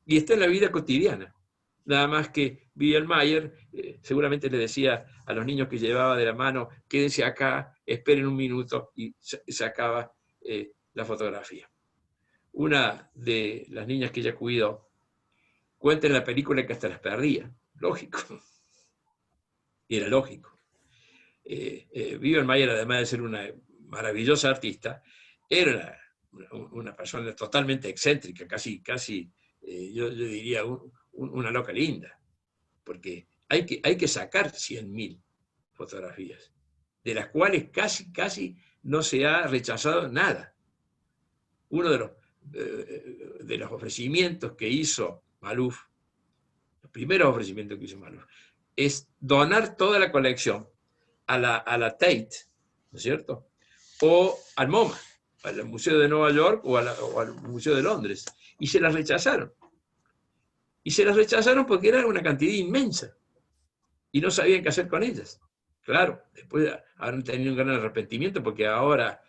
y está en la vida cotidiana. Nada más que Biedermeier seguramente le decía a los niños que llevaba de la mano, quédense acá, esperen un minuto, y sacaba la fotografía. Una de las niñas que ella cuidó cuenta en la película que hasta las perdía. Lógico. Era lógico. Biedermeier, además de ser una maravillosa artista, era una persona totalmente excéntrica, casi yo diría una loca linda, porque hay que sacar 100.000 fotografías, de las cuales casi no se ha rechazado nada. Uno de los ofrecimientos que hizo Maluf, los primeros ofrecimientos que hizo Maluf, es donar toda la colección a la Tate, ¿no es cierto? O al MoMA, al Museo de Nueva York o al Museo de Londres. Y se las rechazaron. Y se las rechazaron porque era una cantidad inmensa. Y no sabían qué hacer con ellas. Claro, después habrán tenido un gran arrepentimiento porque ahora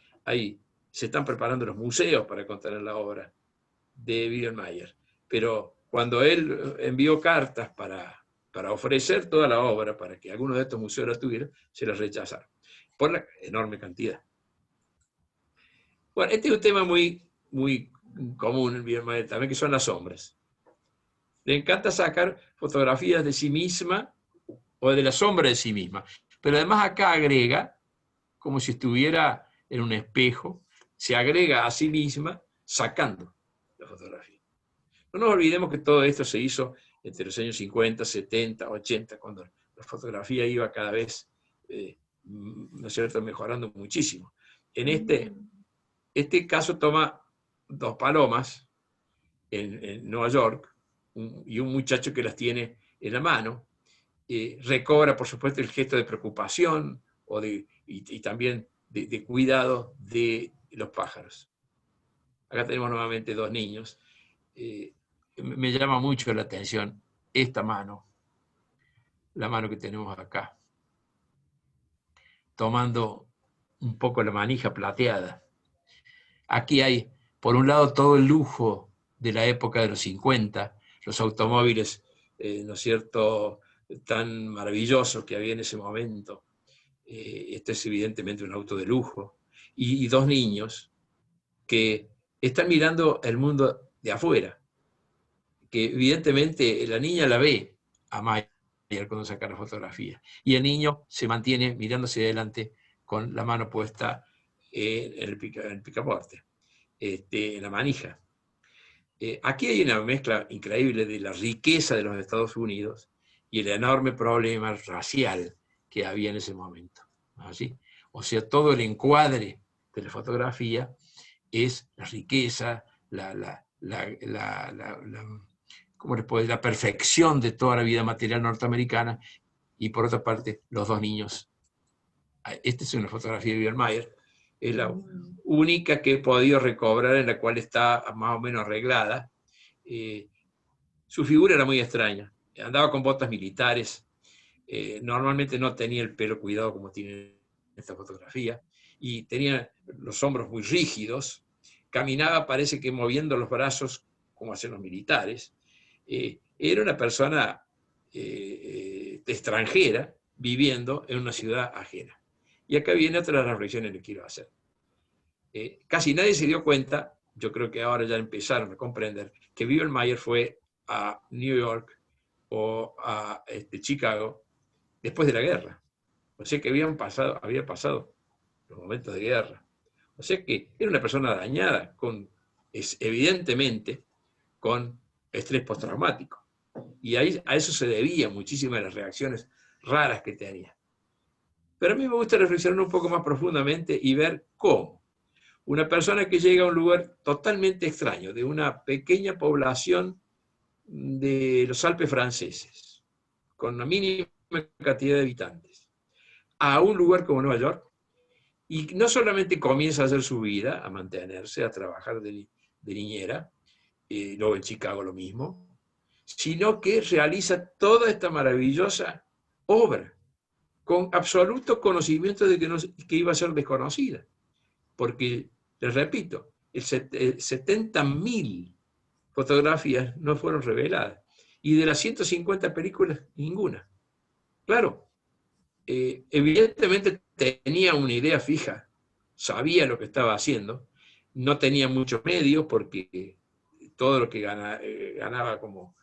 se están preparando los museos para contener la obra de Biedermeier. Pero cuando él envió cartas para ofrecer toda la obra, para que algunos de estos museos la tuvieran, se las rechazaron, por la enorme cantidad. Bueno, este es un tema muy común en Biedermeier también, que son las sombras. Le encanta sacar fotografías de sí misma o de la sombra de sí misma, pero además acá agrega, como si estuviera en un espejo, se agrega a sí misma sacando la fotografía. No nos olvidemos que todo esto se hizo entre los años 50, 70, 80, cuando la fotografía iba cada vez, ¿no es cierto?, mejorando muchísimo. En este caso toma dos palomas en Nueva York y un muchacho que las tiene en la mano. Recobra, por supuesto, el gesto de preocupación y también de cuidado de los pájaros. Acá tenemos nuevamente dos niños. Me llama mucho la atención esta mano, la mano que tenemos acá, tomando un poco la manija plateada. Aquí hay, por un lado, todo el lujo de la época de los 50, los automóviles, ¿no es cierto?, tan maravillosos que había en ese momento. Este es evidentemente un auto de lujo. Y dos niños que están mirando el mundo de afuera, que evidentemente la niña la ve a Mayer cuando saca la fotografía, y el niño se mantiene mirándose adelante con la mano puesta en el picaporte, en la manija. Aquí hay una mezcla increíble de la riqueza de los Estados Unidos y el enorme problema racial que había en ese momento. ¿Así? O sea, todo el encuadre de la fotografía es la riqueza, ¿cómo les puedo decir?, la perfección de toda la vida material norteamericana, y por otra parte, los dos niños. Esta es una fotografía de Biedermeier, es la única que he podido recobrar en la cual está más o menos arreglada. Su figura era muy extraña, andaba con botas militares, normalmente no tenía el pelo cuidado como tiene esta fotografía, y tenía los hombros muy rígidos, caminaba, parece que moviendo los brazos como hacen los militares. Era una persona extranjera viviendo en una ciudad ajena. Y acá viene otra de las reflexiones que quiero hacer. Casi nadie se dio cuenta, yo creo que ahora ya empezaron a comprender, que Biedermeier fue a New York o a Chicago después de la guerra. O sea que había pasado los momentos de guerra. O sea que era una persona dañada, evidentemente con estrés postraumático. Y a eso se debía muchísimas de las reacciones raras que tenía. Pero a mí me gusta reflexionar un poco más profundamente y ver cómo una persona que llega a un lugar totalmente extraño, de una pequeña población de los Alpes franceses, con una mínima cantidad de habitantes, a un lugar como Nueva York, Y no solamente comienza a hacer su vida, a mantenerse, a trabajar de niñera, luego en Chicago lo mismo, sino que realiza toda esta maravillosa obra, con absoluto conocimiento de que iba a ser desconocida. Porque, les repito, 70.000 fotografías no fueron reveladas. Y de las 150 películas, ninguna. Claro, evidentemente tenía una idea fija, sabía lo que estaba haciendo, no tenía muchos medios porque todo lo que ganaba como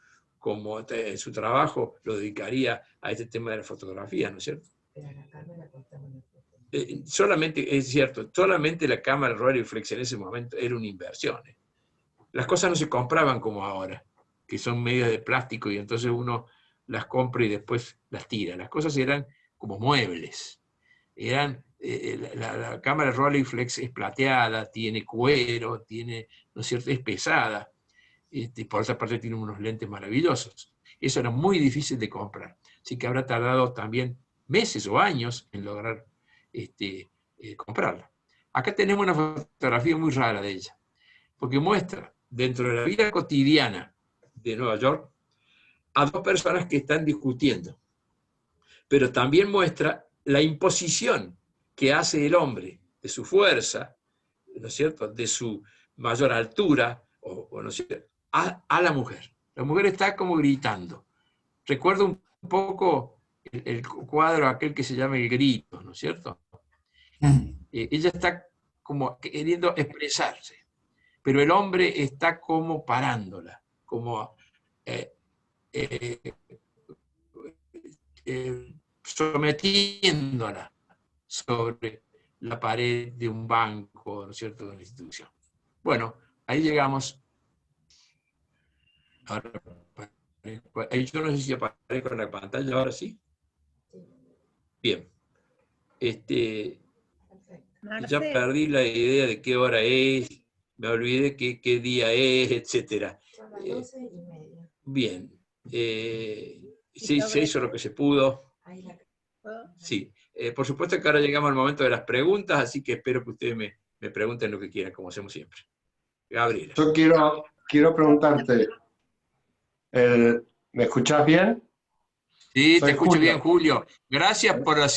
su trabajo lo dedicaría a este tema de la fotografía, ¿no es cierto? Pero la cámara costaba una fortuna. Solamente, es cierto, solamente la cámara Rolleiflex en ese momento era una inversión. Las cosas no se compraban como ahora, que son medias de plástico y entonces uno las compra y después las tira. Las cosas eran como muebles. La cámara Rolleiflex es plateada, tiene cuero, tiene, ¿no es cierto?, es pesada. Por otra parte tiene unos lentes maravillosos. Eso era muy difícil de comprar. Así que habrá tardado también meses o años en lograr comprarla. Acá tenemos una fotografía muy rara de ella, porque muestra dentro de la vida cotidiana de Nueva York a dos personas que están discutiendo, pero también muestra la imposición que hace el hombre de su fuerza, ¿no es cierto?, de su mayor altura, ¿no es cierto?, a la mujer. La mujer está como gritando. Recuerdo un poco el cuadro aquel que se llama El Grito, ¿no es cierto? Ella está como queriendo expresarse, pero el hombre está como parándola, como sometiéndola sobre la pared de un banco, ¿no es cierto?, de una institución. Bueno, ahí llegamos. Ahora, yo no sé si aparezco en la pantalla, ahora sí. Bien. Ya perdí la idea de qué hora es, me olvidé qué día es, etc. Son las 12:30. Bien. Sí, se hizo lo que se pudo. Ahí la... Sí. Por supuesto que ahora llegamos al momento de las preguntas, así que espero que ustedes me pregunten lo que quieran, como hacemos siempre. Gabriela. Yo quiero preguntarte, ¿me escuchás bien? Sí, te Soy escucho bien, Julio. Julio. Gracias por la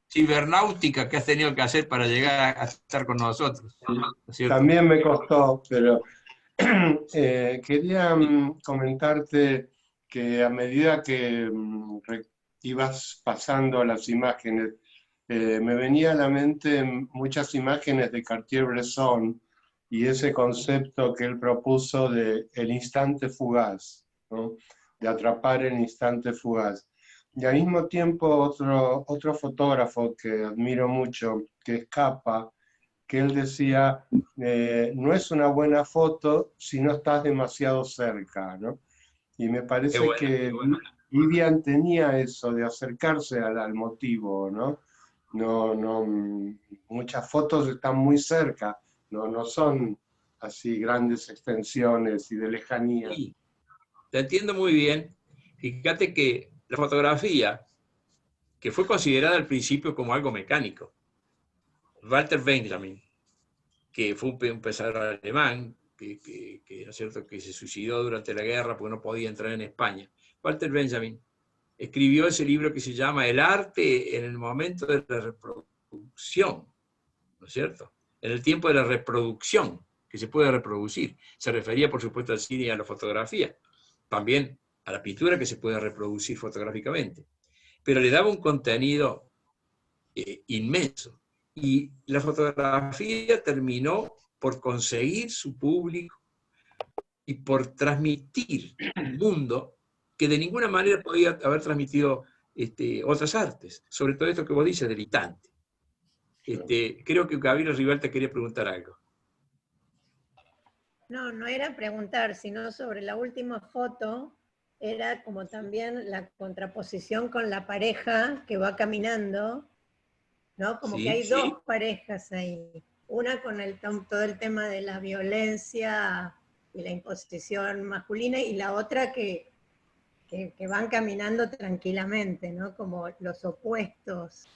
cibernáutica que has tenido que hacer para llegar a estar con nosotros. ¿No es cierto? También me costó, pero quería comentarte que a medida que ibas pasando las imágenes, me venía a la mente muchas imágenes de Cartier-Bresson y ese concepto que él propuso de el instante fugaz, ¿no?, de atrapar el instante fugaz. Y al mismo tiempo otro fotógrafo que admiro mucho, que es Capa, que él decía, no es una buena foto si no estás demasiado cerca, ¿no? Y me parece que Vivian tenía eso de acercarse al motivo, ¿no? Muchas fotos están muy cerca, no son así grandes extensiones y de lejanía. Sí, te entiendo muy bien. Fíjate que la fotografía, que fue considerada al principio como algo mecánico, Walter Benjamin, que fue un pensador alemán, ¿no es cierto?, que se suicidó durante la guerra porque no podía entrar en España. Walter Benjamin escribió ese libro que se llama El arte en el momento de la reproducción, ¿no es cierto?, en el tiempo de la reproducción, que se puede reproducir. Se refería, por supuesto, al cine y a la fotografía, también a la pintura que se puede reproducir fotográficamente, pero le daba un contenido inmenso. Y la fotografía terminó por conseguir su público y por transmitir un mundo que de ninguna manera podía haber transmitido otras artes, sobre todo esto que vos dices del instante. Creo que Gabriela Rival te quería preguntar algo. No era preguntar, sino sobre la última foto, era como también la contraposición con la pareja que va caminando, ¿no? Como Sí, que hay dos parejas ahí. Una con todo el tema de la violencia y la imposición masculina, y la otra que van caminando tranquilamente, ¿no? Como los opuestos.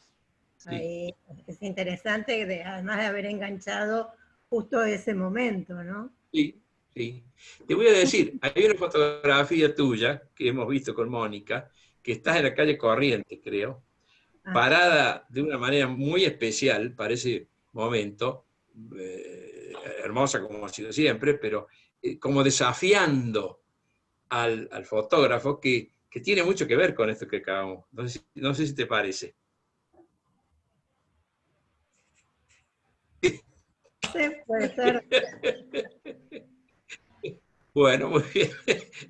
Sí. Ahí es interesante, además de haber enganchado justo ese momento, ¿no? Sí, sí. Te voy a decir, hay una fotografía tuya que hemos visto con Mónica, que estás en la calle Corrientes, creo, parada de una manera muy especial para ese momento, hermosa como ha sido siempre, pero como desafiando al fotógrafo que tiene mucho que ver con esto que acabamos. No sé si te parece. Sí, puede ser. Bueno, muy bien.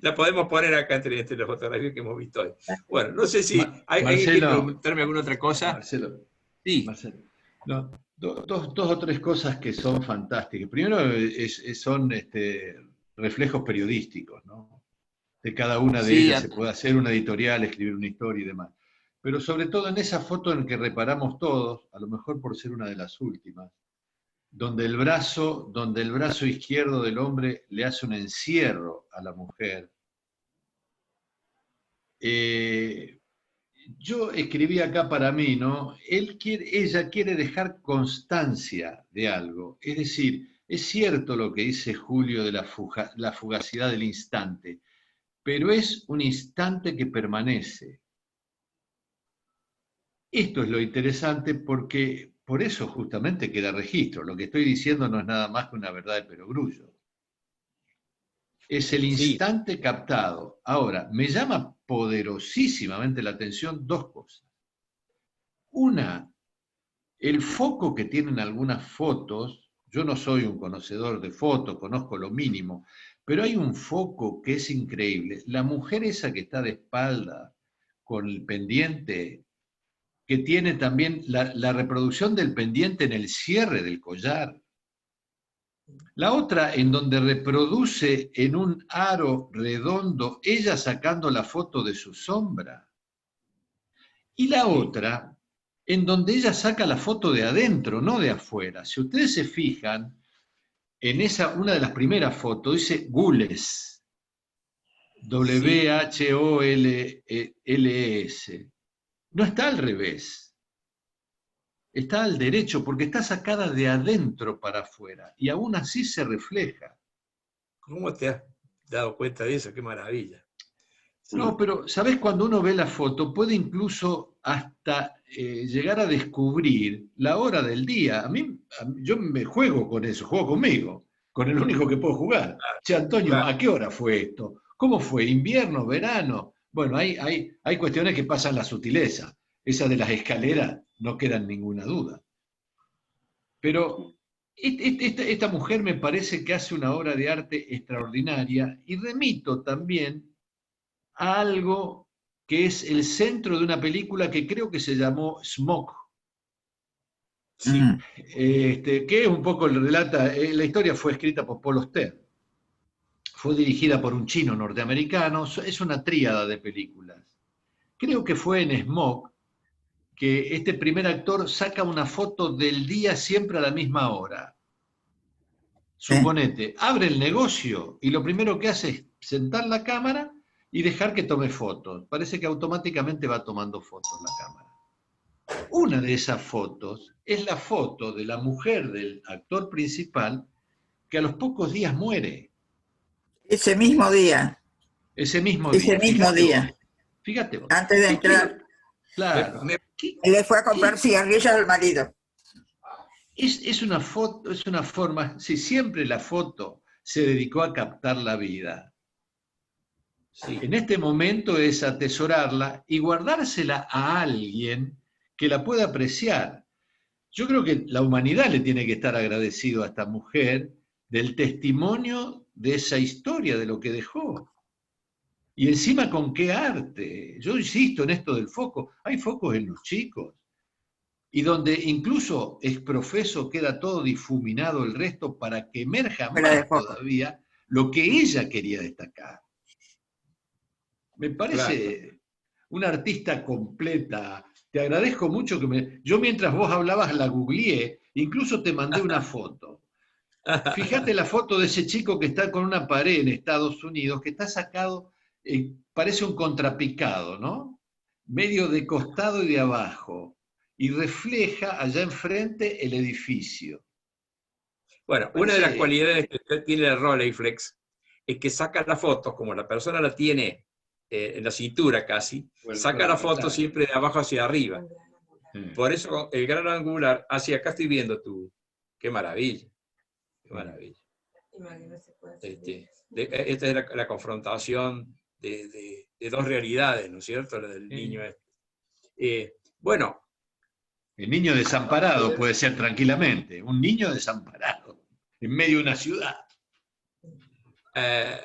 La podemos poner acá entre las fotografías que hemos visto hoy. Bueno, no sé si alguien quiere Marcelo, preguntarme alguna otra cosa. Marcelo, Sí. Marcelo. No, dos o tres cosas que son fantásticas. Primero, son reflejos periodísticos, ¿no? De cada una de Sí, ellas se puede hacer una editorial, escribir una historia y demás. Pero sobre todo en esa foto en que reparamos todos, a lo mejor por ser una de las últimas, donde el brazo izquierdo del hombre le hace un encierro a la mujer. Yo escribí acá para mí, ¿no? Ella quiere dejar constancia de algo. Es decir, es cierto lo que dice Julio de la fugacidad del instante, pero es un instante que permanece. Esto es lo interesante porque por eso justamente queda registro. Lo que estoy diciendo no es nada más que una verdad de perogrullo. Es el instante captado. Ahora, me llama poderosísimamente la atención dos cosas. Una, el foco que tienen algunas fotos, yo no soy un conocedor de fotos, conozco lo mínimo, pero hay un foco que es increíble. La mujer esa que está de espalda con el pendiente, que tiene también la reproducción del pendiente en el cierre del collar. La otra en donde reproduce en un aro redondo, ella sacando la foto de su sombra. Y la otra en donde ella saca la foto de adentro, no de afuera. Si ustedes se fijan, en una de las primeras fotos dice Gules, W-H-O-L-L-S. No está al revés, está al derecho, porque está sacada de adentro para afuera, y aún así se refleja. ¿Cómo te has dado cuenta de eso? ¡Qué maravilla! Sí. No, pero ¿sabés? Cuando uno ve la foto, puede incluso hasta llegar a descubrir la hora del día. Yo me juego con eso, juego conmigo, con el único que puedo jugar. Che, Antonio, Claro. ¿a qué hora fue esto? ¿Cómo fue? ¿Invierno? ¿Verano? Bueno, hay cuestiones que pasan la sutileza. Esa de las escaleras no queda ninguna duda. Pero esta mujer me parece que hace una obra de arte extraordinaria, y remito también a algo que es el centro de una película que creo que se llamó Smoke. Sí. Que es un poco relata, la historia fue escrita por Paul Auster, fue dirigida por un chino norteamericano, es una tríada de películas. Creo que fue en Smoke que este primer actor saca una foto del día siempre a la misma hora. Suponete, abre el negocio y lo primero que hace es sentar la cámara y dejar que tome fotos. Parece que automáticamente va tomando fotos la cámara. Una de esas fotos es la foto de la mujer del actor principal que a los pocos días muere. Ese mismo día. Ese mismo Día. Fíjate vos. Antes de entrar. Claro. Le fue a comprar cigarrillos al marido. Es una foto, es una forma, si siempre la foto se dedicó a captar la vida. Sí. En este momento es atesorarla y guardársela a alguien que la pueda apreciar. Yo creo que la humanidad le tiene que estar agradecido a esta mujer del testimonio de esa historia, de lo que dejó. Y encima con qué arte. Yo insisto en esto del foco. Hay focos en los chicos. Y donde incluso es profeso queda todo difuminado el resto para que emerja más todavía lo que ella quería destacar. Me parece una artista completa. Te agradezco mucho que yo mientras vos hablabas la googleé, incluso te mandé una foto. Fíjate la foto de ese chico que está con una pared en Estados Unidos, que está sacado, parece un contrapicado, ¿no? Medio de costado y de abajo. y refleja allá enfrente el edificio. Bueno, una de las Parece- cualidades que tiene el Rolleiflex es que saca la foto, como la persona la tiene en la cintura casi, Bueno, saca la claro, foto claro. siempre de abajo hacia arriba. Por eso el gran angular, acá estoy viendo tú, qué maravilla, qué maravilla. Esta es la confrontación de dos realidades, ¿no es cierto? La del niño este. Bueno, El niño desamparado puede ser tranquilamente, un niño desamparado, en medio de una ciudad.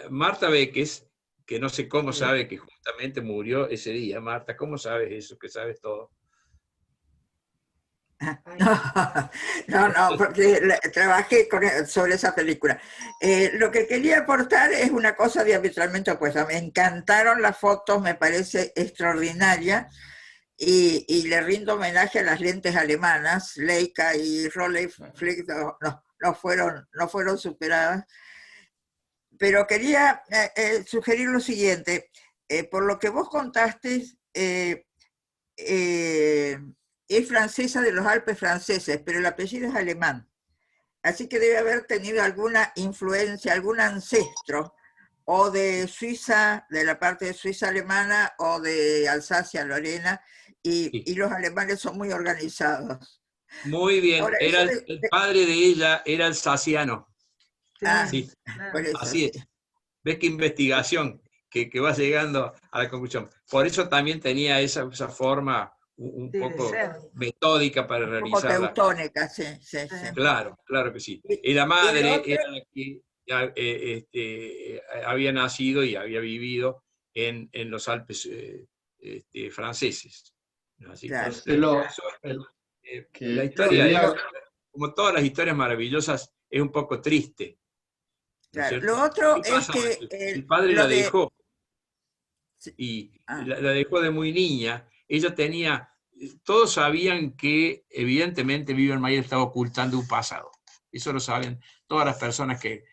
Marta Beques, que no sé cómo sabe que justamente murió ese día. Marta, ¿cómo sabes eso? Que sabes todo. No, porque trabajé sobre esa película. Lo que quería aportar es una cosa diametralmente opuesta. Me encantaron las fotos, me parece extraordinaria, y le rindo homenaje a las lentes alemanas. Leica y Rolleiflex no fueron superadas. Pero quería sugerir lo siguiente. Por lo que vos contaste, es francesa de los Alpes franceses, pero el apellido es alemán. Así que debe haber tenido alguna influencia, algún ancestro, o de Suiza, de la parte de Suiza alemana, o de Alsacia, Lorena, Sí. y los alemanes son muy organizados. Muy bien. Ahora, Era el padre de ella, era alsaciano. Sí, por eso, así es. sí. ¿Ves qué investigación que va llegando a la conclusión? Por eso también tenía esa forma un poco metódica para Un poco realizarla. teutónica, sí. Claro, claro que sí. Y la Y lo madre otro- era la que había nacido y había vivido en los Alpes franceses. Así que, Claro. Marcelo, la que historia, quería, como todas las historias maravillosas, es un poco triste, ¿no es Claro. cierto? Lo otro ¿Qué es pasó? que El padre lo la de... dejó sí, y ah, la dejó de muy niña. Ella tenía, todos sabían que evidentemente Vivian Maier estaba ocultando un pasado. Eso lo saben todas las personas que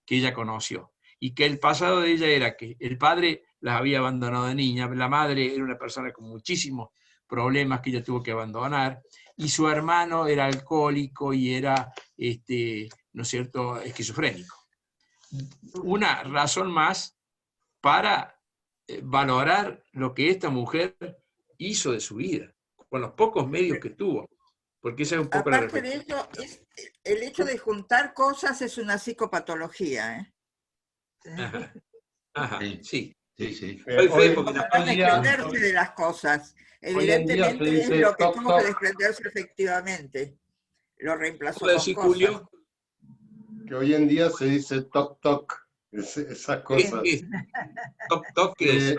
ella conoció. Y que el pasado de ella era que el padre las había abandonado de niña, la madre era una persona con muchísimos problemas que ella tuvo que abandonar, y su hermano era alcohólico y era, ¿no es cierto?, esquizofrénico. Una razón más para valorar lo que esta mujer hizo de su vida, con los pocos medios que tuvo, porque esa es un poco la aparte de reflexión. eso, el hecho de juntar cosas es una psicopatología, ¿eh? Ajá, ajá, Sí, sí. sí, sí. Doy fe hoy, porque No después desprenderse de las cosas. hoy en día se Evidentemente es dice lo que toc tuvo que toc, desprenderse efectivamente. Lo ¿cómo reemplazó con decís, cosas. Julio? que hoy en día se dice toc toc, esas cosas. ¿Qué es? Toc, toc, ¿qué es?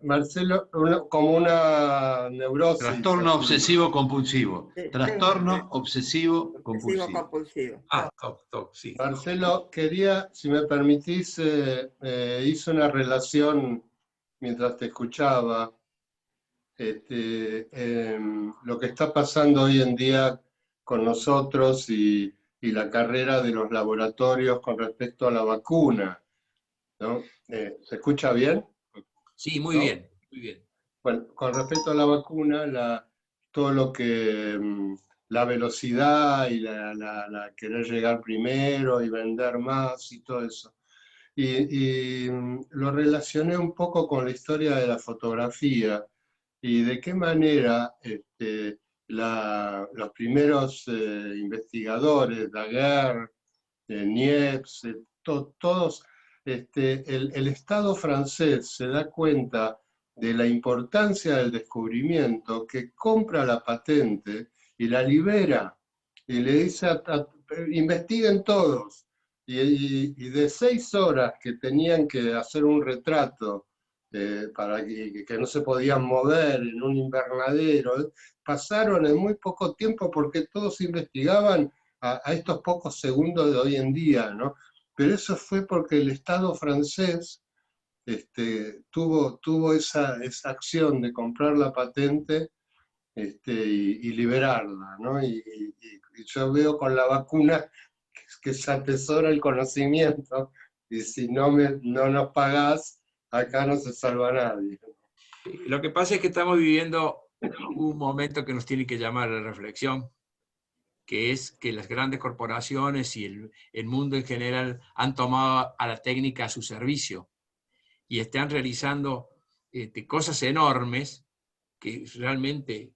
Marcelo, como una neurosis. Trastorno así. obsesivo compulsivo. Sí, Trastorno obsesivo obsesivo compulsivo. compulsivo. Toc, toc, sí. Marcelo, quería, si me permitís, hice una relación mientras te escuchaba, lo que está pasando hoy en día con nosotros y la carrera de los laboratorios con respecto a la vacuna, ¿no? ¿Se escucha bien? Sí, muy ¿No? bien, muy bien. Bueno, con respecto a la vacuna, todo lo que la velocidad y la querer llegar primero y vender más y todo eso. Y lo relacioné un poco con la historia de la fotografía y de qué manera los primeros investigadores, Daguerre, Niepce, todos, el Estado francés se da cuenta de la importancia del descubrimiento, que compra la patente y la libera y le dice investiguen todos. Y de 6 horas que tenían que hacer un retrato para que no se podían mover en un invernadero, pasaron en muy poco tiempo porque todos investigaban a estos pocos segundos de hoy en día, ¿no? Pero eso fue porque el Estado francés tuvo esa acción de comprar la patente y liberarla, ¿no? Y yo veo con la vacuna que se atesora el conocimiento, y si no nos pagás, acá no se salva nadie. Lo que pasa es que estamos viviendo un momento que nos tiene que llamar a la reflexión, que es que las grandes corporaciones y el mundo en general han tomado a la técnica a su servicio y están realizando cosas enormes que realmente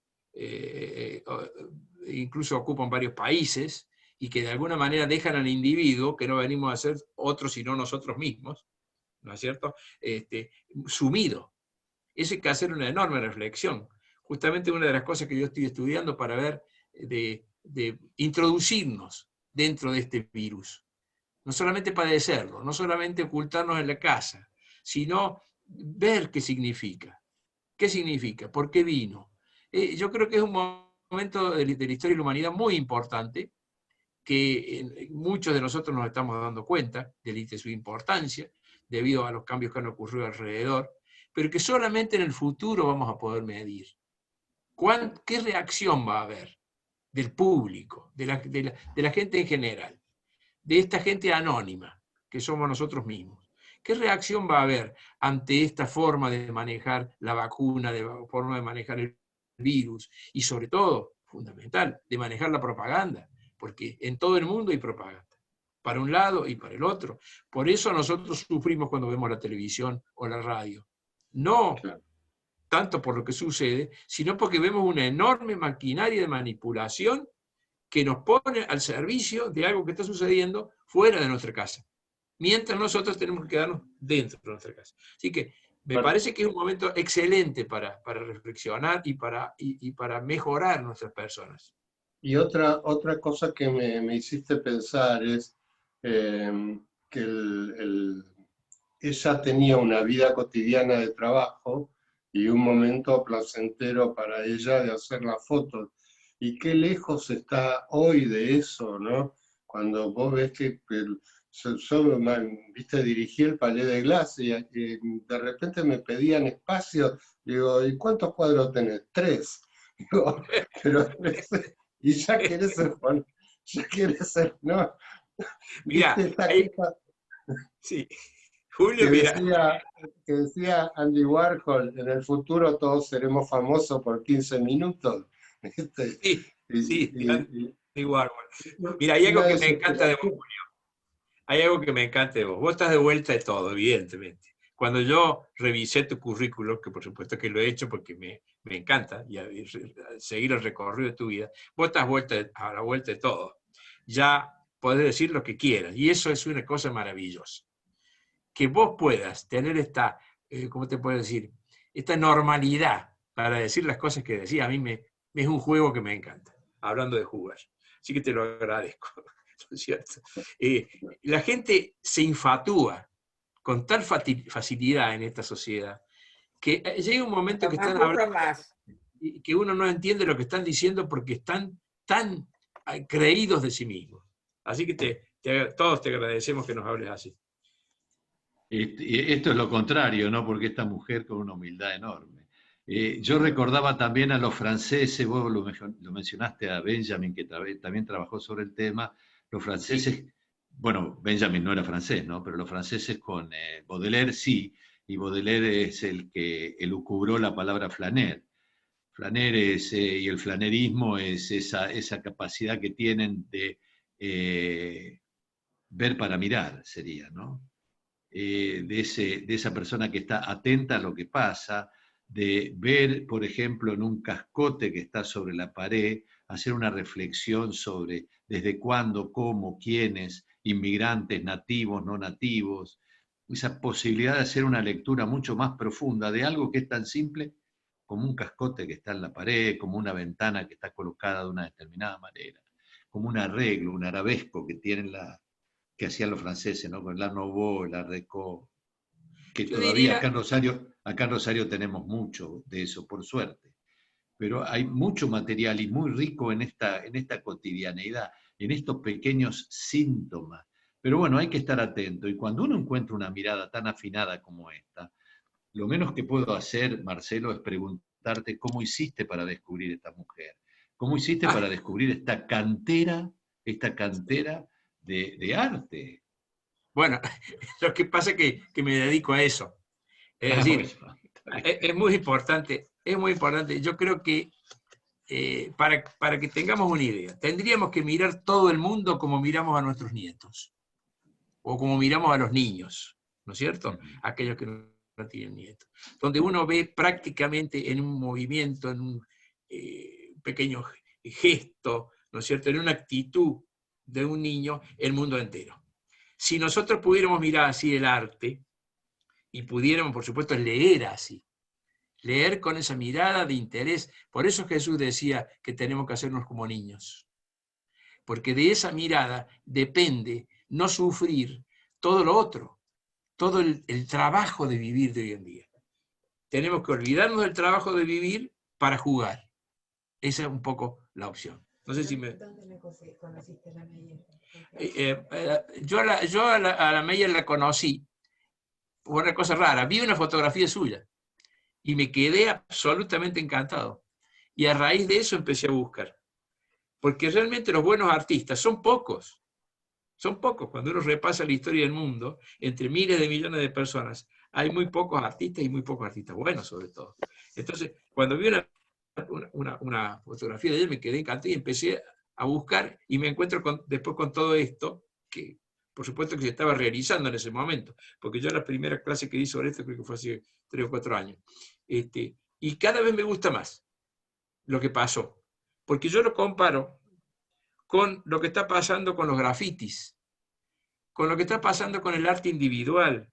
incluso ocupan varios países y que de alguna manera dejan al individuo, que no venimos a ser otros sino nosotros mismos, ¿no es cierto?, sumido. Eso hay que hacer una enorme reflexión. Justamente una de las cosas que yo estoy estudiando para ver de introducirnos dentro de este virus. No solamente padecerlo, no solamente ocultarnos en la casa, sino ver qué significa. ¿Qué significa? ¿Por qué vino? Yo creo que es un momento de la historia de la humanidad muy importante, que muchos de nosotros nos estamos dando cuenta de su importancia, debido a los cambios que han ocurrido alrededor, pero que solamente en el futuro vamos a poder medir. ¿Qué reacción va a haber del público, de la gente en general, de esta gente anónima, que somos nosotros mismos? ¿Qué reacción va a haber ante esta forma de manejar la vacuna, de forma de manejar el virus, y sobre todo, fundamental, de manejar la propaganda? Porque en todo el mundo hay propaganda, para un lado y para el otro. Por eso nosotros sufrimos cuando vemos la televisión o la radio. No tanto por lo que sucede, sino porque vemos una enorme maquinaria de manipulación que nos pone al servicio de algo que está sucediendo fuera de nuestra casa, mientras nosotros tenemos que quedarnos dentro de nuestra casa. Así que me parece que es un momento excelente para reflexionar y para mejorar nuestras personas. Y otra cosa que me hiciste pensar es que ella tenía una vida cotidiana de trabajo y un momento placentero para ella de hacer las fotos. Y qué lejos está hoy de eso, ¿no? Cuando vos ves que solo, viste, dirigí el Palais de Glace y de repente me pedían espacio. Digo, ¿y cuántos cuadros tenés? 3. Digo, pero 3. Y ya querés ser, ¿no? Mira, sí. Julio, que decía Andy Warhol, en el futuro todos seremos famosos por 15 minutos. Sí, Andy Warhol. Mira, hay algo que me encanta de vos, Julio. Hay algo que me encanta de vos. Vos estás de vuelta de todo, evidentemente. Cuando yo revisé tu currículum, que por supuesto que lo he hecho porque me encanta y seguir el recorrido de tu vida, vos estás a la vuelta de todo. Ya podés decir lo que quieras, y eso es una cosa maravillosa. Que vos puedas tener esta, ¿cómo te puedo decir? Esta normalidad para decir las cosas que decía, a mí es un juego que me encanta, hablando de jugar. Así que te lo agradezco, ¿no es cierto? La gente se infatúa con tal facilidad en esta sociedad que llega un momento que están hablando y que uno no entiende lo que están diciendo porque están tan creídos de sí mismos. Así que todos te agradecemos que nos hables así. Esto es lo contrario, ¿no? Porque esta mujer con una humildad enorme. Yo recordaba también a los franceses, vos lo mencionaste a Benjamin, que también trabajó sobre el tema, los franceses, sí. Bueno, Benjamin no era francés, ¿no? Pero los franceses con Baudelaire sí, y Baudelaire es el que elucubró la palabra flaner. Flaner y el flanerismo es esa capacidad que tienen de ver para mirar, sería, ¿no? De esa persona que está atenta a lo que pasa, de ver, por ejemplo, en un cascote que está sobre la pared, hacer una reflexión sobre desde cuándo, cómo, quiénes, inmigrantes, nativos, no nativos, esa posibilidad de hacer una lectura mucho más profunda de algo que es tan simple como un cascote que está en la pared, como una ventana que está colocada de una determinada manera, como un arreglo, un arabesco que tienen que hacían los franceses, ¿no? Con el Art Nouveau, el Art Déco, que yo todavía diría, acá en Rosario tenemos mucho de eso, por suerte. Pero hay mucho material y muy rico en esta cotidianeidad, en estos pequeños síntomas. Pero bueno, hay que estar atento. Y cuando uno encuentra una mirada tan afinada como esta, lo menos que puedo hacer, Marcelo, es preguntarte cómo hiciste para descubrir esta mujer. ¿Cómo hiciste para descubrir esta cantera de arte? Bueno, lo que pasa es que me dedico a eso. Es decir, es muy importante Es muy importante. Yo creo que para que tengamos una idea, tendríamos que mirar todo el mundo como miramos a nuestros nietos, o como miramos a los niños, ¿no es cierto? Aquellos que no tienen nietos. Donde uno ve prácticamente en un movimiento, en un pequeño gesto, ¿no es cierto?, en una actitud de un niño, el mundo entero. Si nosotros pudiéramos mirar así el arte, y pudiéramos, por supuesto, leer así, leer con esa mirada de interés, por eso Jesús decía que tenemos que hacernos como niños, porque de esa mirada depende no sufrir todo lo otro, todo el trabajo de vivir de hoy en día. Tenemos que olvidarnos del trabajo de vivir para jugar. Esa es un poco la opción. No sé si me... ¿Dónde conociste a la Meyer? Yo a la Meyer la conocí por una cosa rara. Vi una fotografía suya y me quedé absolutamente encantado. Y a raíz de eso empecé a buscar. Porque realmente los buenos artistas son pocos. Son pocos. Cuando uno repasa la historia del mundo, entre miles de millones de personas, hay muy pocos artistas y muy pocos artistas buenos, sobre todo. Entonces, cuando vi una fotografía de ella, me quedé encantado y empecé a buscar y me encuentro después con todo esto, que por supuesto que se estaba realizando en ese momento, porque yo la primera clase que di sobre esto creo que fue hace 3 o 4 años. Y cada vez me gusta más lo que pasó, porque yo lo comparo con lo que está pasando con los grafitis, con lo que está pasando con el arte individual,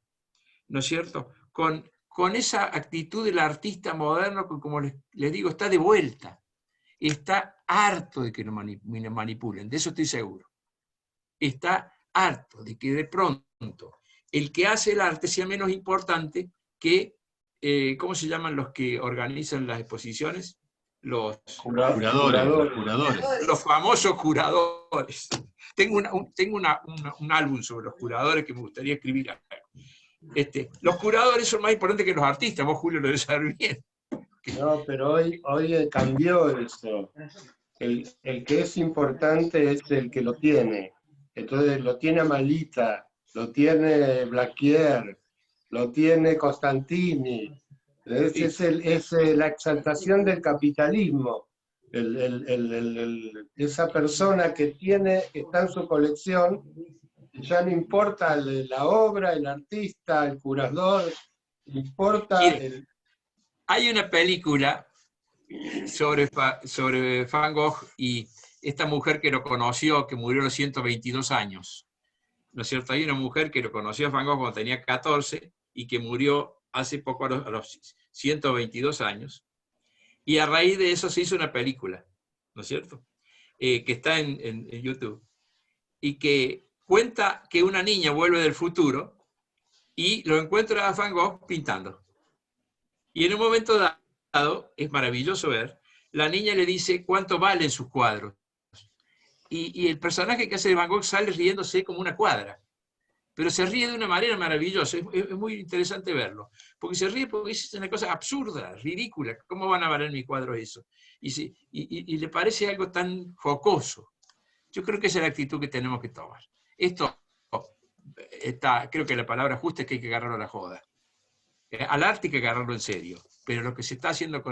¿no es cierto? Con esa actitud del artista moderno que, como les digo, está de vuelta. Está harto de que nos manipulen, de eso estoy seguro. Está harto de que de pronto el que hace el arte sea menos importante que, ¿cómo se llaman los que organizan las exposiciones? Los curadores. Los famosos curadores. Tengo un álbum sobre los curadores que me gustaría escribir acá. Los curadores son más importantes que los artistas, vos, Julio, lo debes saber bien. No, pero hoy cambió eso. El que es importante es el que lo tiene. Entonces lo tiene Amalita, lo tiene Blaquier, lo tiene Costantini. Es la exaltación del capitalismo. Esa persona que está en su colección, ya no importa la obra, el artista, el curador, importa Hay una película sobre Van Gogh y esta mujer que lo conoció, que murió a los 122 años. ¿No es cierto? Hay una mujer que lo conoció a Van Gogh cuando tenía 14 y que murió hace poco a los 122 años. Y a raíz de eso se hizo una película, ¿no es cierto? Que está en YouTube. Y que cuenta que una niña vuelve del futuro y lo encuentra a Van Gogh pintando. Y en un momento dado, es maravilloso ver, la niña le dice cuánto valen sus cuadros. Y el personaje que hace de Van Gogh sale riéndose como una cuadra. Pero se ríe de una manera maravillosa. Es muy interesante verlo. Porque se ríe porque es una cosa absurda, ridícula. ¿Cómo van a valer mi cuadro eso? Y le parece algo tan jocoso. Yo creo que esa es la actitud que tenemos que tomar. Esto creo que la palabra justa es que hay que agarrarlo a la joda. Al arte hay que agarrarlo en serio. Pero lo que se está haciendo con